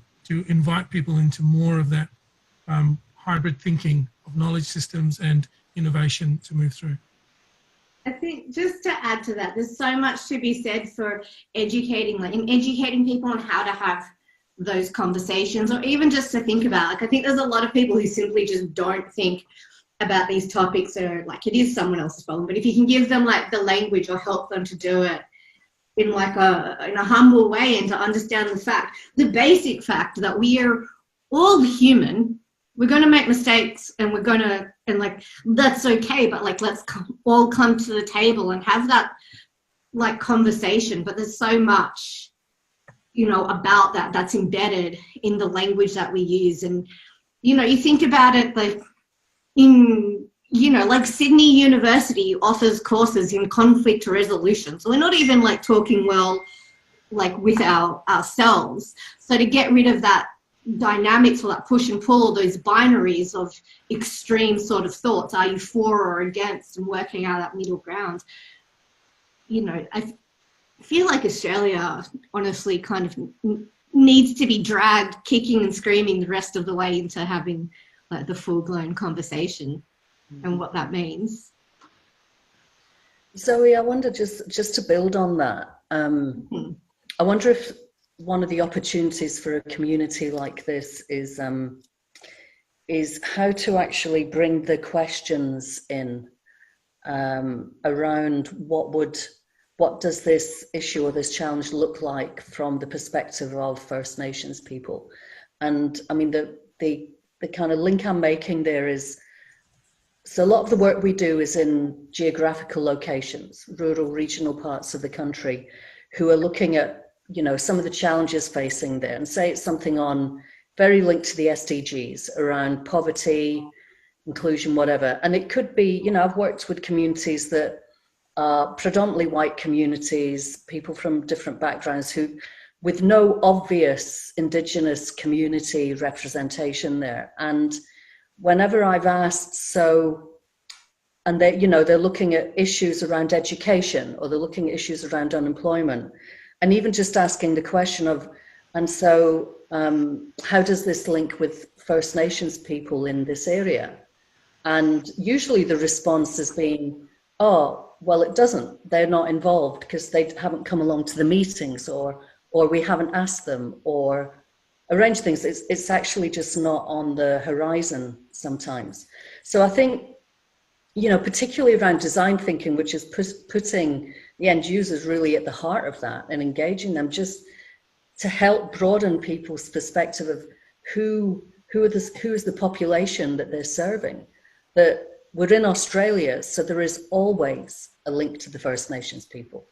invite people into more of that hybrid thinking of knowledge systems and innovation to move through. I think just to add to that, there's so much to be said for educating people on how to have those conversations, or even just to think about. Like, I think there's a lot of people who simply just don't think about these topics, or like it is someone else's problem. But if you can give them like the language or help them to do it in like in a humble way, and to understand the basic fact that we are all human. We're going to make mistakes, and like, that's okay, but like, let's all come to the table and have that like conversation. But there's so much, you know, about that's embedded in the language that we use. And, you know, you think about it, like like Sydney University offers courses in conflict resolution. So we're not even like talking, well, like with ourselves. So to get rid of that dynamics, or that push and pull, those binaries of extreme sort of thoughts, are you for or against, and working out that middle ground, you know, I feel like Australia honestly kind of needs to be dragged kicking and screaming the rest of the way into having like the full-blown conversation and what that means. Zoe, I wonder, just to build on that, I wonder if one of the opportunities for a community like this is how to actually bring the questions in around what does this issue or this challenge look like from the perspective of First Nations people. And I mean, the kind of link I'm making there is, so a lot of the work we do is in geographical locations, rural, regional parts of the country, who are looking at, you know, some of the challenges facing there, and say it's something on very linked to the SDGs around poverty, inclusion, whatever. And it could be, you know, I've worked with communities that are predominantly white communities, people from different backgrounds, who, with no obvious Indigenous community representation there. And whenever I've asked, so, and they, you know, they're looking at issues around education, or they're looking at issues around unemployment, and even just asking the question of, and so how does this link with First Nations people in this area? And usually the response has been, oh, well, it doesn't. They're not involved because they haven't come along to the meetings, or we haven't asked them, or arranged things. It's actually just not on the horizon sometimes. So I think, you know, particularly around design thinking, which is putting the end users really at the heart of that and engaging them, just to help broaden people's perspective of who is the population that they're serving. That we're in Australia, so there is always a link to the First Nations people.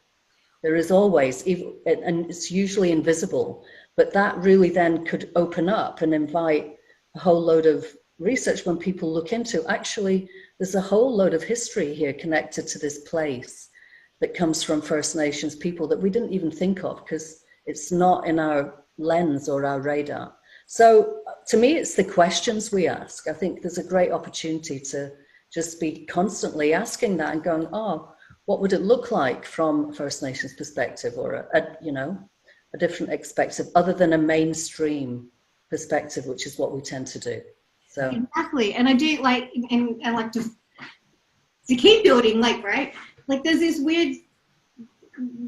There is always, and it's usually invisible, but that really then could open up and invite a whole load of research when people look into, actually, there's a whole load of history here connected to this place that comes from First Nations people that we didn't even think of because it's not in our lens or our radar. So to me, it's the questions we ask. I think there's a great opportunity to just be constantly asking that and going, oh, what would it look like from First Nations perspective, or a different perspective other than a mainstream perspective, which is what we tend to do. So exactly, and I do like, and like to keep building, like, right, like there's this weird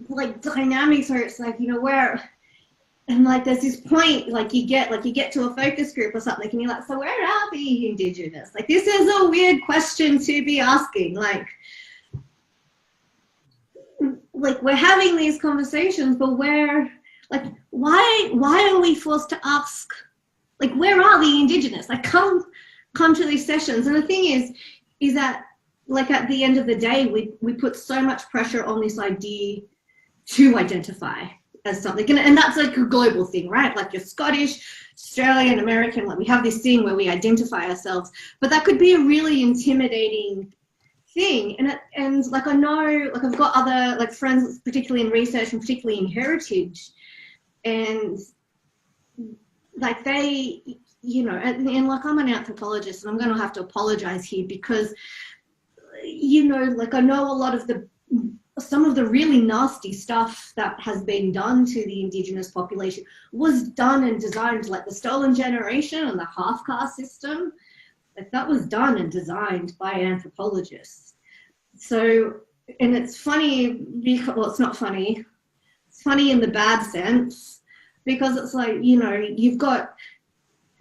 like dynamics where it's like, you know, where, and like there's this point, like you get to a focus group or something, and you're like, so where are the Indigenous? Like, this is a weird question to be asking. Like we're having these conversations, but where, like, why are we forced to ask, like, where are the Indigenous? Like, come to these sessions. And the thing is that, like, at the end of the day, we put so much pressure on this idea to identify as something, and that's like a global thing, right? Like, you're Scottish, Australian, American, like we have this thing where we identify ourselves, but that could be a really intimidating thing. And like, I know, like, I've got other like friends, particularly in research and particularly in heritage, and like they, you know, and like, I'm an anthropologist, and I'm going to have to apologize here because, you know, like, I know a lot of some of the really nasty stuff that has been done to the Indigenous population was done and designed, like the stolen generation and the half-caste system, like that was done and designed by anthropologists. So, and it's funny because, well, it's not funny, it's funny in the bad sense, because it's like, you know, you've got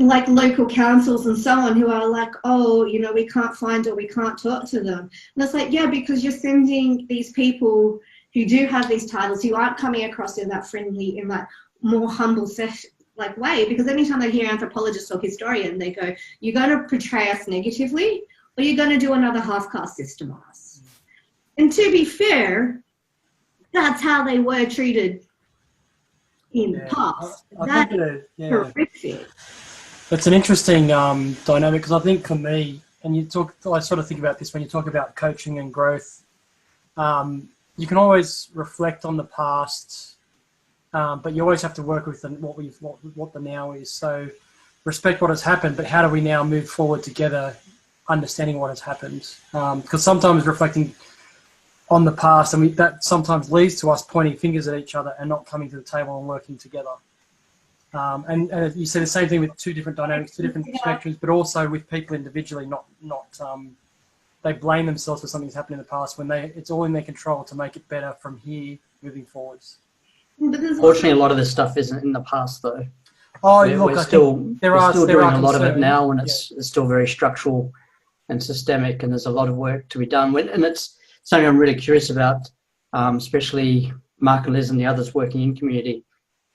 like local councils and so on who are like, oh, you know, we can't find or we can't talk to them. And it's like, yeah, because you're sending these people who do have these titles, who aren't coming across in that friendly, in that more humble like way, because anytime they hear anthropologist or historian, they go, you're going to portray us negatively, or you're going to do another half-caste system on us. And to be fair, that's how they were treated in the past. That's horrific. It's an interesting dynamic, because I think for me, and I sort of think about this when you talk about coaching and growth, you can always reflect on the past but you always have to work with what the now is. So respect what has happened, but how do we now move forward together, understanding what has happened? Because sometimes reflecting on the past, and that sometimes leads to us pointing fingers at each other and not coming to the table and working together. And you see the same thing with two different dynamics, two different spectrums, but also with people individually, not they blame themselves for something that's happened in the past when it's all in their control to make it better from here moving forwards. Fortunately, a lot of this stuff isn't in the past, though. Oh, we're still doing a lot of it now, and it's still very structural and systemic, and there's a lot of work to be done. And it's something I'm really curious about, especially Mark and Liz and the others working in community.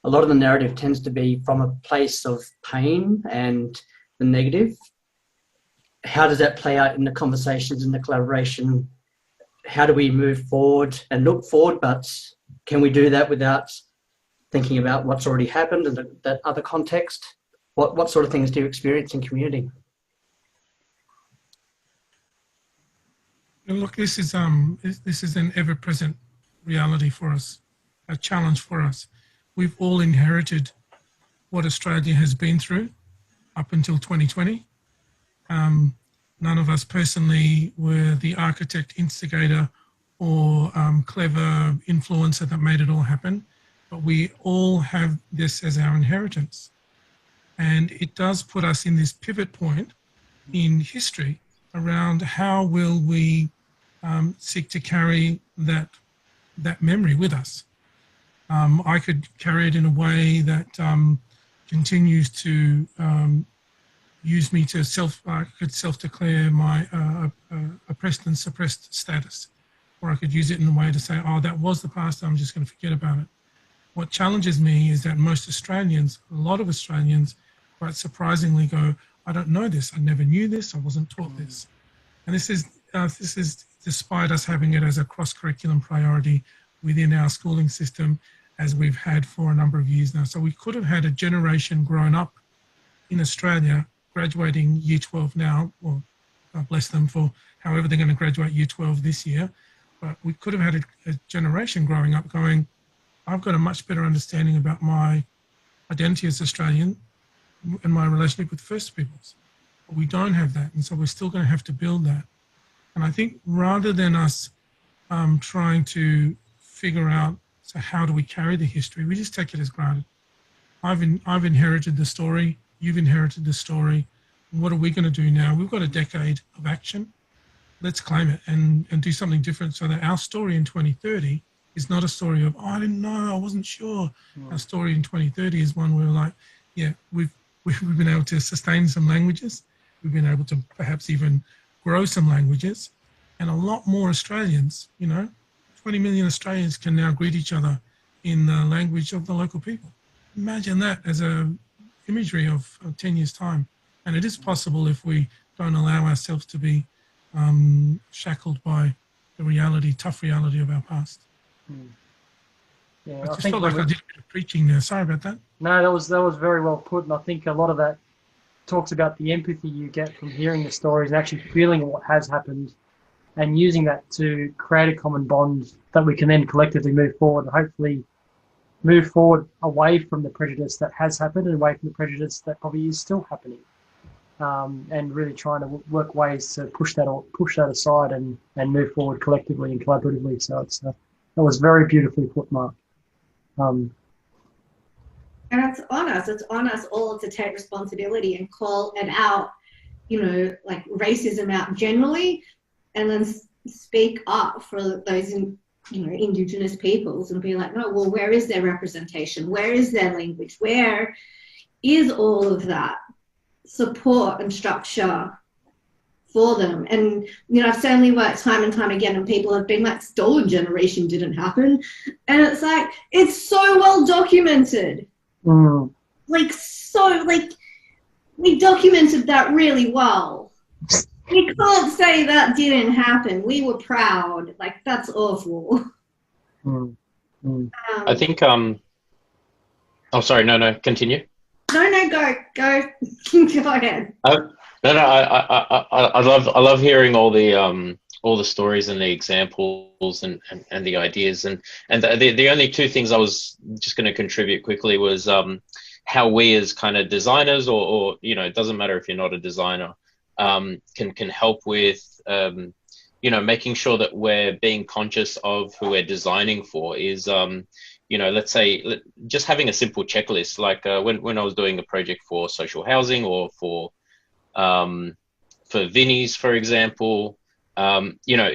A lot of the narrative tends to be from a place of pain and the negative. How does that play out in the conversations and the collaboration? How do we move forward and look forward, but can we do that without thinking about what's already happened and that other context? What sort of things do you experience in community? Look, this is an ever-present reality for us, a challenge for us. We've all inherited what Australia has been through up until 2020. None of us personally were the architect, instigator, or clever influencer that made it all happen, but we all have this as our inheritance. And it does put us in this pivot point in history around how will we seek to carry that memory with us. I could carry it in a way that continues to use me to self-declare my oppressed and suppressed status, or I could use it in a way to say, oh, that was the past, I'm just going to forget about it. What challenges me is that most Australians, a lot of Australians, quite surprisingly go, I don't know this, I never knew this, I wasn't taught this. And this is despite us having it as a cross-curriculum priority within our schooling system, as we've had for a number of years now. So we could have had a generation grown up in Australia, graduating year 12 now, or God bless them for however they're going to graduate year 12 this year, but we could have had a generation growing up going, I've got a much better understanding about my identity as Australian and my relationship with First Peoples. But we don't have that, and so we're still going to have to build that. And I think rather than us trying to figure out, so how do we carry the history, we just take it as granted. I've inherited the story, you've inherited the story. What are we going to do now? We've got a decade of action. Let's claim it and do something different so that our story in 2030 is not a story of, oh, I didn't know, I wasn't sure. Our story in 2030 is one where we're like, yeah, we've been able to sustain some languages. We've been able to perhaps even grow some languages. And a lot more Australians, 20 million Australians can now greet each other in the language of the local people. Imagine that as a imagery of 10 years' time. And it is possible if we don't allow ourselves to be shackled by the tough reality of our past. Yeah, I just felt like I did a bit of preaching there. Sorry about that. No, that was very well put, and I think a lot of that talks about the empathy you get from hearing the stories and actually feeling what has happened, and using that to create a common bond that we can then collectively move forward and hopefully move forward away from the prejudice that has happened and away from the prejudice that probably is still happening, and really trying to work ways to push that aside and move forward collectively and collaboratively. So that was very beautifully put, Mark. And it's on us. It's on us all to take responsibility and call it out, like racism out generally, and then speak up for those, Indigenous peoples and be like, no, well, where is their representation? Where is their language? Where is all of that support and structure for them? And, I've certainly worked time and time again, and people have been like, stolen generation didn't happen. And it's like, it's so well documented. We documented that really well. We can't say that didn't happen. We were proud. Like, that's awful. I think, oh, sorry, no, continue. No, go ahead. No, I love hearing all the all the stories and the examples and the ideas. And the only two things I was just going to contribute quickly was how we as kind of designers, or you know, it doesn't matter if you're not a designer, can help with you know, making sure that we're being conscious of who we're designing for. Is you know, let's say just having a simple checklist, like when I was doing a project for social housing, or for Vinnie's, for example, you know,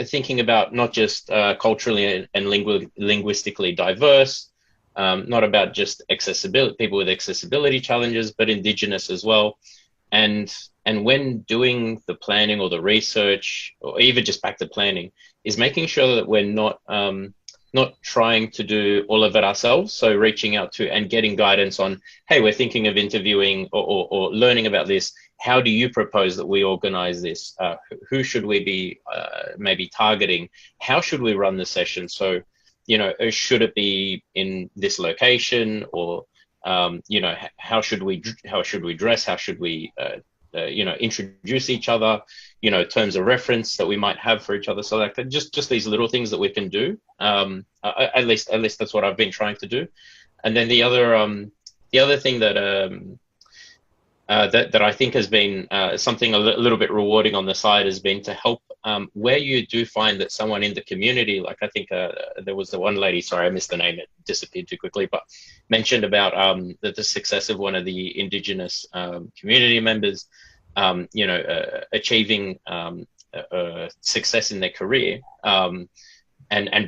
thinking about not just culturally and linguistically diverse, not about just accessibility, people with accessibility challenges, but Indigenous as well. And when doing the planning or the research, or even just back to planning, is making sure that we're not trying to do all of it ourselves. So reaching out to and getting guidance on, hey, we're thinking of interviewing or learning about this. How do you propose that we organize this? Who should we be maybe targeting? How should we run the session? So, you know, should it be in this location, or you know, how should we dress? How should we you know, introduce each other? You know, terms of reference that we might have for each other. So like just these little things that we can do. At least that's what I've been trying to do. And then the other thing that that I think has been something a little bit rewarding on the side has been to help where you do find that someone in the community, like I think there was the one lady, sorry, I missed the name, it disappeared too quickly, but mentioned about the success of one of the Indigenous community members, you know, achieving success in their career, and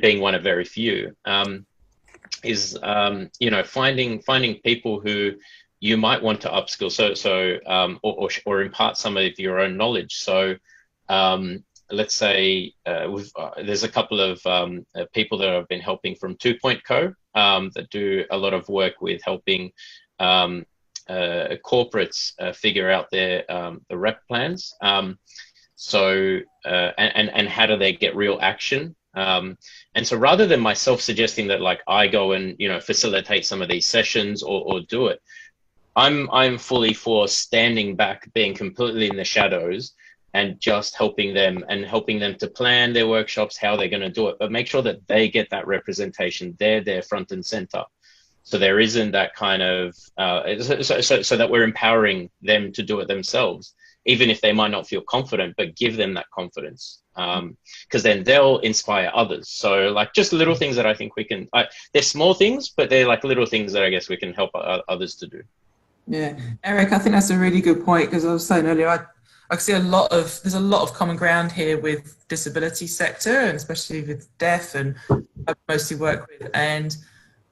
being one of very few, is you know, finding people who you might want to upskill, or impart some of your own knowledge. So let's say there's a couple of people that I've been helping from 2.co that do a lot of work with helping corporates figure out their the rep plans. So and how do they get real action? And so rather than myself suggesting that like I go and, you know, facilitate some of these sessions or do it, I'm fully for standing back, being completely in the shadows, and just helping them to plan their workshops, how they're going to do it, but make sure that they get that representation. They're there front and center. So there isn't that kind of, so that we're empowering them to do it themselves, even if they might not feel confident, but give them that confidence, because then they'll inspire others. So like just little things that I think we can, they're small things, but they're like little things that I guess we can help others to do. Yeah, Eric, I think that's a really good point, because I was saying earlier, I see there's a lot of common ground here with disability sector, and especially with deaf, and I mostly work with. And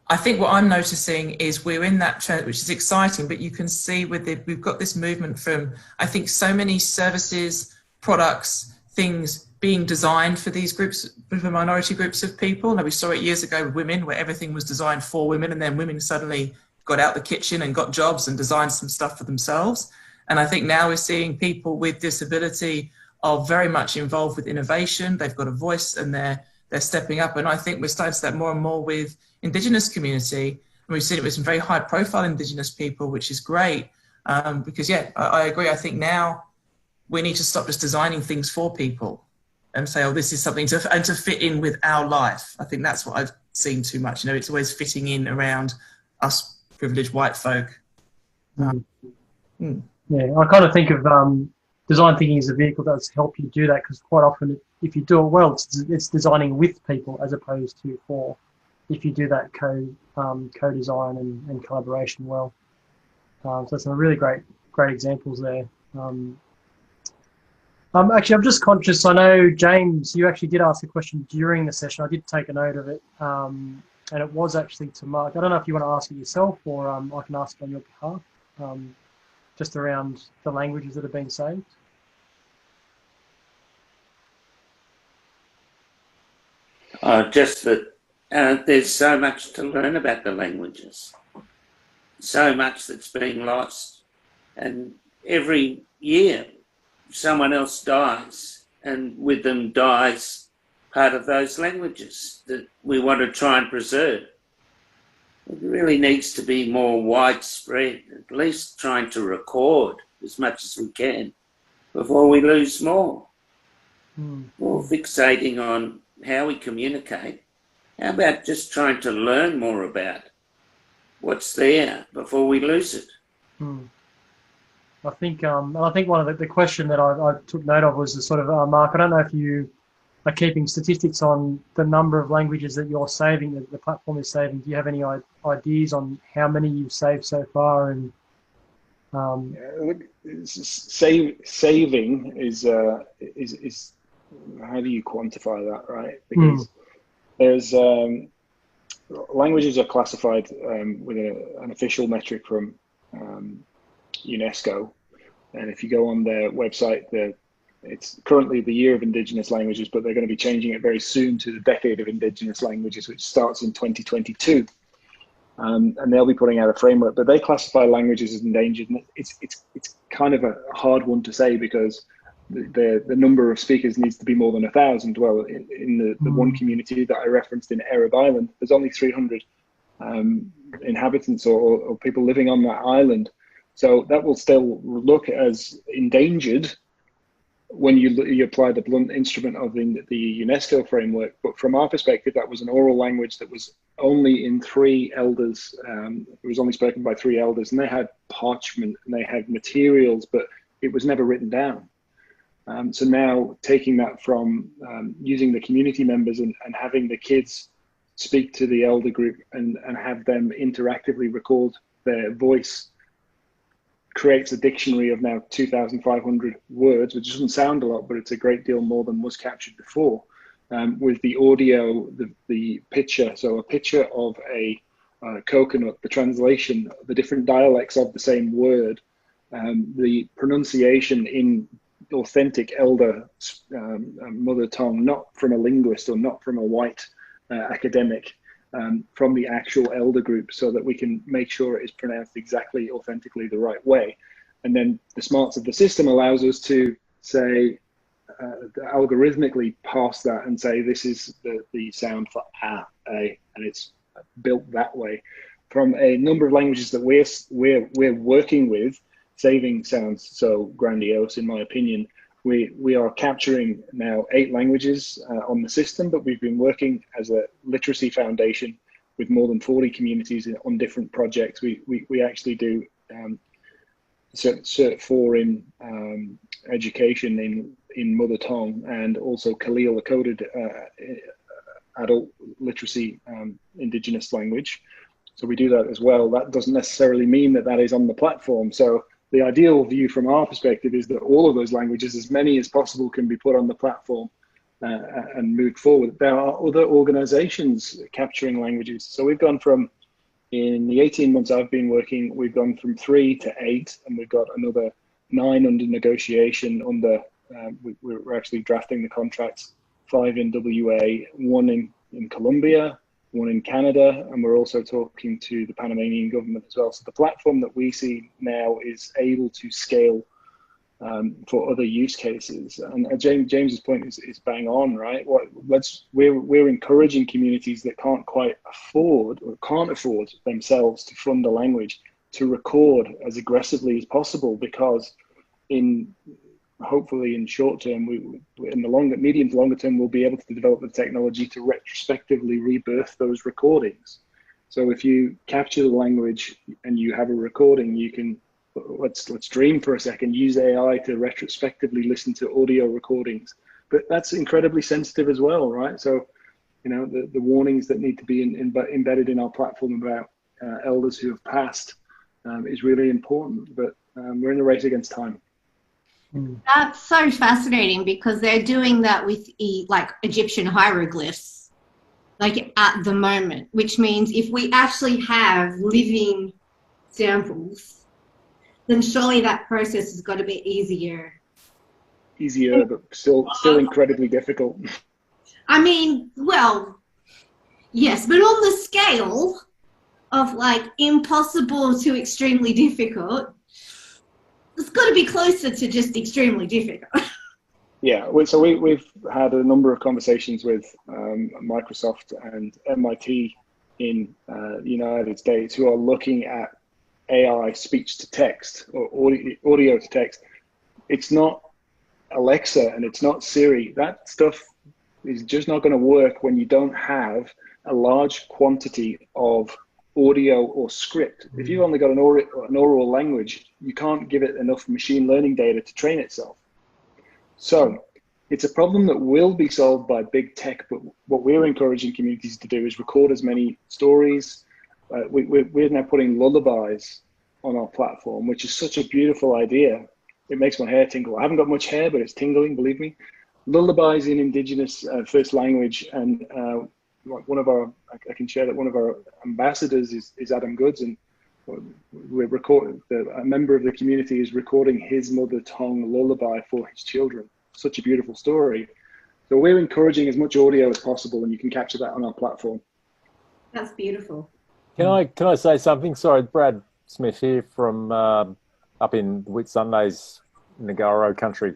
I think what I'm noticing is we're in that trend, which is exciting, but you can see we've got this movement from, I think, so many services, products, things being designed for these groups, for minority groups of people. Now, we saw it years ago with women, where everything was designed for women, and then women suddenly got out the kitchen and got jobs and designed some stuff for themselves. And I think now we're seeing people with disability are very much involved with innovation. They've got a voice and they're stepping up. And I think we're starting to see that more and more with Indigenous community. And we've seen it with some very high profile Indigenous people, which is great. Because yeah, I agree. I think now we need to stop just designing things for people and say, oh, this is something to fit in with our life. I think that's what I've seen too much. You know, it's always fitting in around us privileged white folk. Yeah, I kind of think of design thinking as a vehicle that does help you do that, because quite often, if you do it well, it's designing with people as opposed to for. If you do that co-design and collaboration well, so some really great examples there. Actually, I'm just conscious. I know James, you actually did ask a question during the session. I did take a note of it. And it was actually to Mark. I don't know if you want to ask it yourself, or I can ask it on your behalf, just around the languages that have been saved. Just that there's so much to learn about the languages, so much that's being lost, and every year someone else dies, and with them dies part of those languages that we want to try and preserve. It really needs to be more widespread, at least trying to record as much as we can before we lose more. more fixating on how we communicate. How about just trying to learn more about what's there before we lose it? I think one of the question that I took note of was the sort of, Mark, I don't know if you are keeping statistics on the number of languages that you're saving, that the platform is saving. Do you have any ideas on how many you've saved so far? And saving is how do you quantify that, right? Because there's languages are classified with an official metric from UNESCO, and if you go on their website, it's currently the year of Indigenous languages, but they're going to be changing it very soon to the decade of Indigenous languages, which starts in 2022. And they'll be putting out a framework, but they classify languages as endangered. And it's kind of a hard one to say because the number of speakers needs to be more than 1,000. Well, in the one community that I referenced in Arab Island, there's only 300 inhabitants or people living on that island. So that will still look as endangered when you apply the blunt instrument of the UNESCO framework. But from our perspective, that was an oral language that was only in 3 elders. It was only spoken by 3 elders, and they had parchment and they had materials, but it was never written down. So now taking that from using the community members and having the kids speak to the elder group and have them interactively record their voice creates a dictionary of now 2,500 words, which doesn't sound a lot, but it's a great deal more than was captured before. With the audio, the picture, so a picture of a coconut, the translation, the different dialects of the same word, the pronunciation in authentic elder mother tongue, not from a linguist or not from a white academic, from the actual elder group, so that we can make sure it is pronounced exactly, authentically the right way. And then the smarts of the system allows us to say, algorithmically pass that and say, this is the sound for a, and it's built that way. From a number of languages that we're working with, saving sounds so grandiose in my opinion. We are capturing now 8 languages on the system, but we've been working as a literacy foundation with more than 40 communities on different projects. We actually do Cert 4 in education in mother tongue, and also Khalil, a coded adult literacy Indigenous language. So we do that as well. That doesn't necessarily mean that that is on the platform. So the ideal view from our perspective is that all of those languages, as many as possible, can be put on the platform and moved forward. There are other organizations capturing languages. So we've gone from, in the 18 months I've been working, we've gone from 3 to 8, and we've got another 9 under negotiation. We're actually drafting the contracts, 5 in WA, 1 in Colombia, 1 in Canada, and we're also talking to the Panamanian government as well. So the platform that we see now is able to scale for other use cases. And James's point is bang on, right? We're encouraging communities that can't quite afford or can't afford themselves to fund a language to record as aggressively as possible, because hopefully in short term, in the medium to longer term, we'll be able to develop the technology to retrospectively rebirth those recordings. So if you capture the language and you have a recording, you can, let's dream for a second, use AI to retrospectively listen to audio recordings. But that's incredibly sensitive as well, right? So, the warnings that need to be embedded in our platform about elders who have passed is really important. But we're in a race against time. That's so fascinating, because they're doing that with like Egyptian hieroglyphs, like at the moment, which means if we actually have living samples, then surely that process has got to be easier. Easier, but still incredibly difficult. I mean, well, yes, but on the scale of like impossible to extremely difficult, it's got to be closer to just extremely difficult. Yeah, so we've had a number of conversations with Microsoft and MIT in the United States, who are looking at AI speech to text or audio to text. It's not Alexa and it's not Siri. That stuff is just not going to work when you don't have a large quantity of audio or script. If you've only got an oral language, you can't give it enough machine learning data to train itself. So it's a problem that will be solved by big tech, but what we're encouraging communities to do is record as many stories. We're now putting lullabies on our platform, which is such a beautiful idea. It makes my hair tingle. I haven't got much hair, but it's tingling, believe me. Lullabies in Indigenous first language, and one of our, I can share that one of our ambassadors is Adam Goods, and we're recording, a member of the community is recording his mother tongue lullaby for his children. Such a beautiful story. So we're encouraging as much audio as possible, and you can capture that on our platform. That's beautiful. Can I say something? Sorry, Brad Smith here from up in Whitsundays, Ngaro country.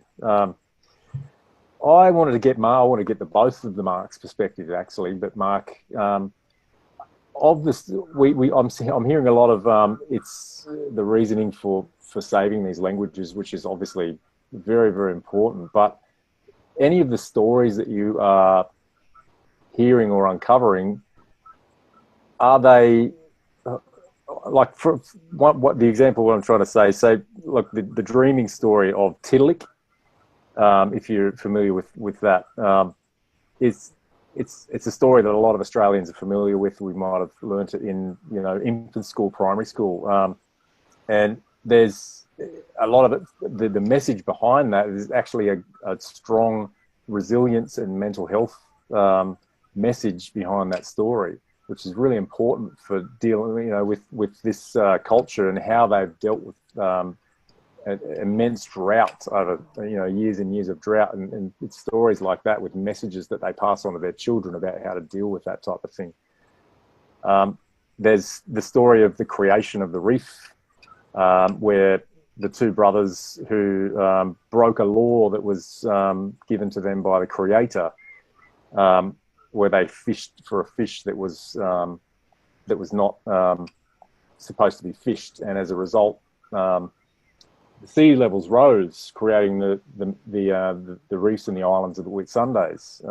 I wanted to get both of the Mark's perspective actually, but Mark, of this, I'm hearing a lot of it's the reasoning for saving these languages, which is obviously very, very important. But any of the stories that you are hearing or uncovering, are they like, for what the example what I'm trying to say, look, the dreaming story of Tiddalik, if you're familiar with that, it's a story that a lot of Australians are familiar with. We might have learnt it in, infant school, primary school, and there's a lot of it. The message behind that is actually a strong resilience and mental health message behind that story, which is really important for dealing, with this culture and how they've dealt with immense drought over, years and years of drought, and it's stories like that with messages that they pass on to their children about how to deal with that type of thing. There's the story of the creation of the reef, where the two brothers who broke a law that was given to them by the creator, where they fished for a fish that was not supposed to be fished, and as a result, the sea levels rose, creating the reefs and the islands of the Whitsundays.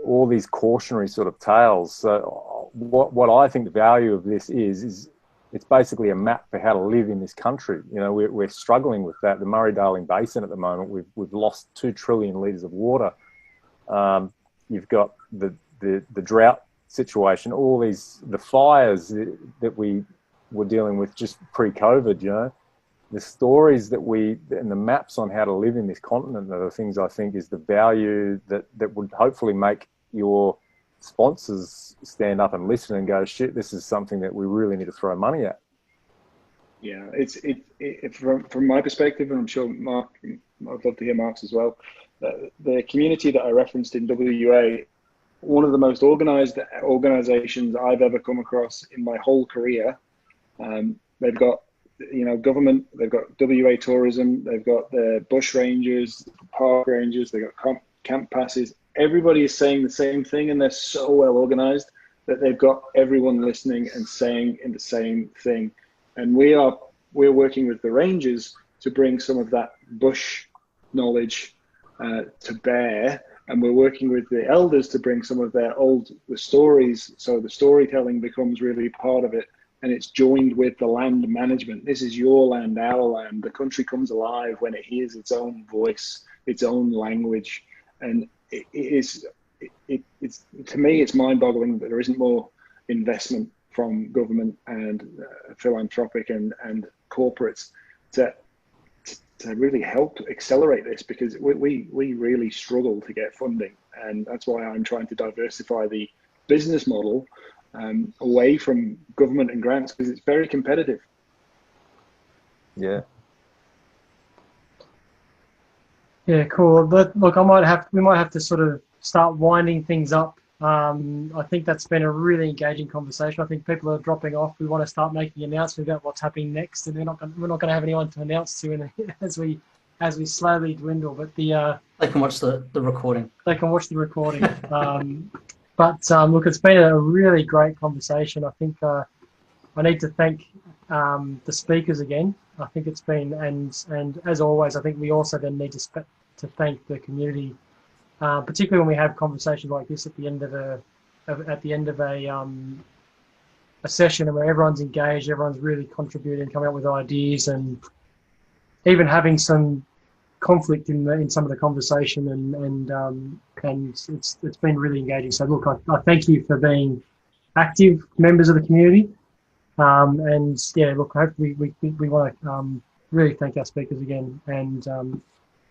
All these cautionary sort of tales. So what I think the value of this is it's basically a map for how to live in this country. We're struggling with that. The Murray-Darling Basin at the moment, we've lost 2 trillion litres of water. You've got the drought situation, all the fires that we were dealing with just pre-COVID, the stories and the maps on how to live in this continent are the things I think is the value that would hopefully make your sponsors stand up and listen and go, shit, this is something that we really need to throw money at. Yeah, from my perspective, and I'm sure Mark, I'd love to hear Mark's as well, the community that I referenced in WA, one of the most organised organisations I've ever come across in my whole career. They've got, government, they've got WA tourism, they've got the bush rangers, park rangers, they've got camp passes. Everybody is saying the same thing, and they're so well organised that they've got everyone listening and saying the same thing. And we're working with the rangers to bring some of that bush knowledge to bear, and we're working with the elders to bring some of the stories, so the storytelling becomes really part of it, and it's joined with the land management. This is your land, our land. The country comes alive when it hears its own voice, its own language, and it's to me, it's mind-boggling that there isn't more investment from government and philanthropic and corporates to really help accelerate this, because we really struggle to get funding, and that's why I'm trying to diversify the business model away from government and grants, because it's very competitive. Yeah. Yeah, cool. But look, we might have to sort of start winding things up. I think that's been a really engaging conversation. I think people are dropping off. We want to start making announcements about what's happening next, and we're not going to have anyone to announce to as we slowly dwindle. But they can watch the recording. They can watch the recording. But look, it's been a really great conversation. I think I need to thank the speakers again. I think it's been, and as always, I think we also then need to thank the community, particularly when we have conversations like this at the end of a session, and where everyone's engaged, everyone's really contributing, coming up with ideas, and even having some conflict in some of the conversation, and it's been really engaging. So look, I thank you for being active members of the community, and yeah, look, hopefully we want to really thank our speakers again. And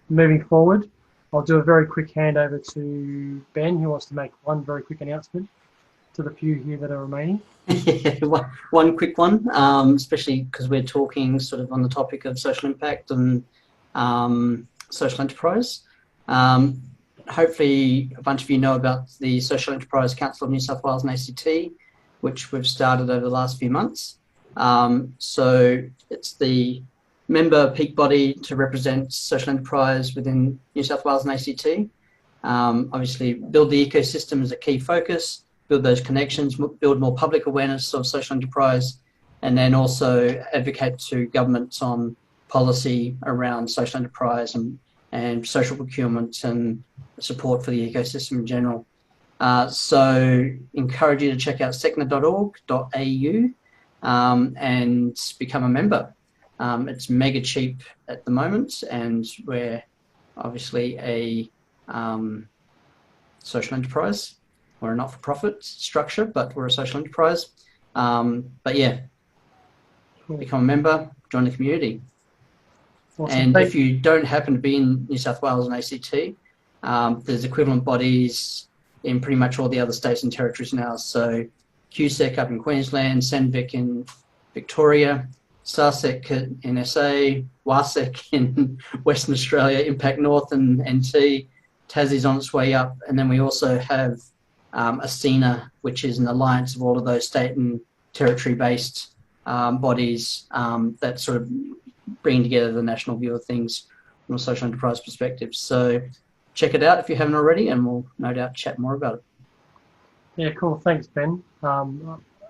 moving forward, I'll do a very quick handover to Ben, who wants to make one very quick announcement to the few here that are remaining. One quick one, especially because we're talking sort of on the topic of social impact and social enterprise. Hopefully a bunch of you know about the Social Enterprise Council of New South Wales and ACT, which we've started over the last few months. So it's the member peak body to represent social enterprise within New South Wales and ACT. Obviously, build the ecosystem is a key focus, build those connections, build more public awareness of social enterprise, and then also advocate to governments on policy around social enterprise and social procurement and support for the ecosystem in general. So encourage you to check out secna.org.au and become a member. It's mega cheap at the moment, and we're obviously a social enterprise. We're a not-for-profit structure, but we're a social enterprise. But yeah, become a member, join the community. Awesome. And if you don't happen to be in New South Wales and ACT, there's equivalent bodies in pretty much all the other states and territories now. So QSEC up in Queensland, SENVIC in Victoria, SARSEC in SA, WASEC in Western Australia, Impact North and NT, Tassie's on its way up. And then we also have ASENA, which is an alliance of all of those state and territory-based bodies that sort of bring together the national view of things from a social enterprise perspective. So check it out if you haven't already, and we'll no doubt chat more about it. Yeah, cool. Thanks, Ben.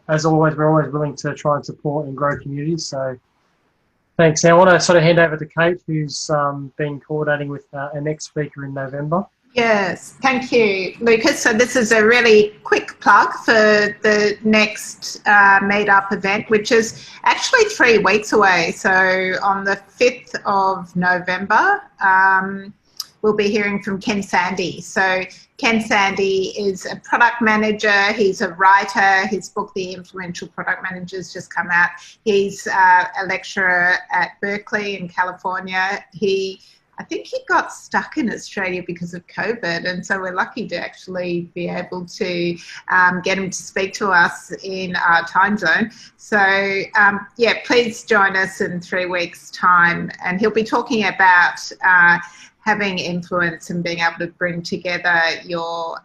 As always, we're always willing to try and support and grow communities. So thanks. Now I want to sort of hand over to Kate, who's been coordinating with our next speaker in November. Yes, thank you, Lucas. So this is a really quick plug for the next meetup event, which is actually 3 weeks away. So on the 5th of November, we'll be hearing from Ken Sandy. So Ken Sandy is a product manager. He's a writer. His book, The Influential Product Managers, just come out. He's a lecturer at Berkeley in California. I think he got stuck in Australia because of COVID, and so we're lucky to actually be able to get him to speak to us in our time zone. So yeah, please join us in 3 weeks' time, and he'll be talking about having influence and being able to bring together your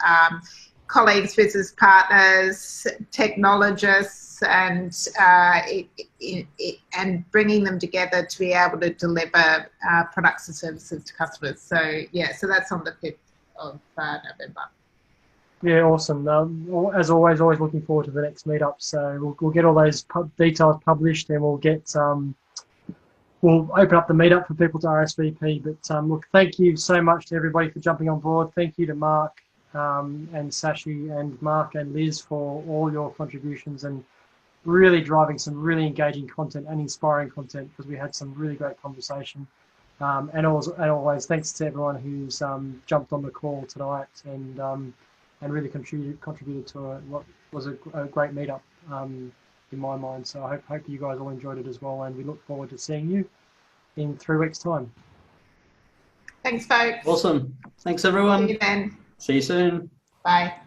colleagues, business partners, technologists, and bringing them together to be able to deliver products and services to customers. So yeah, so that's on the 5th of November. Yeah, awesome. As always looking forward to the next meetup. So we'll get all those details published, and we'll get we'll open up the meetup for people to RSVP. But look, thank you so much to everybody for jumping on board. Thank you to Mark and Sachi and Mark and Liz for all your contributions and really driving some really engaging content and inspiring content, because we had some really great conversation. And always thanks to everyone who's jumped on the call tonight and really contributed to what was a great meetup in my mind. So I hope you guys all enjoyed it as well, and we look forward to seeing you in 3 weeks' time. Thanks, folks. Awesome. Thanks, everyone. See you then. See you soon. Bye.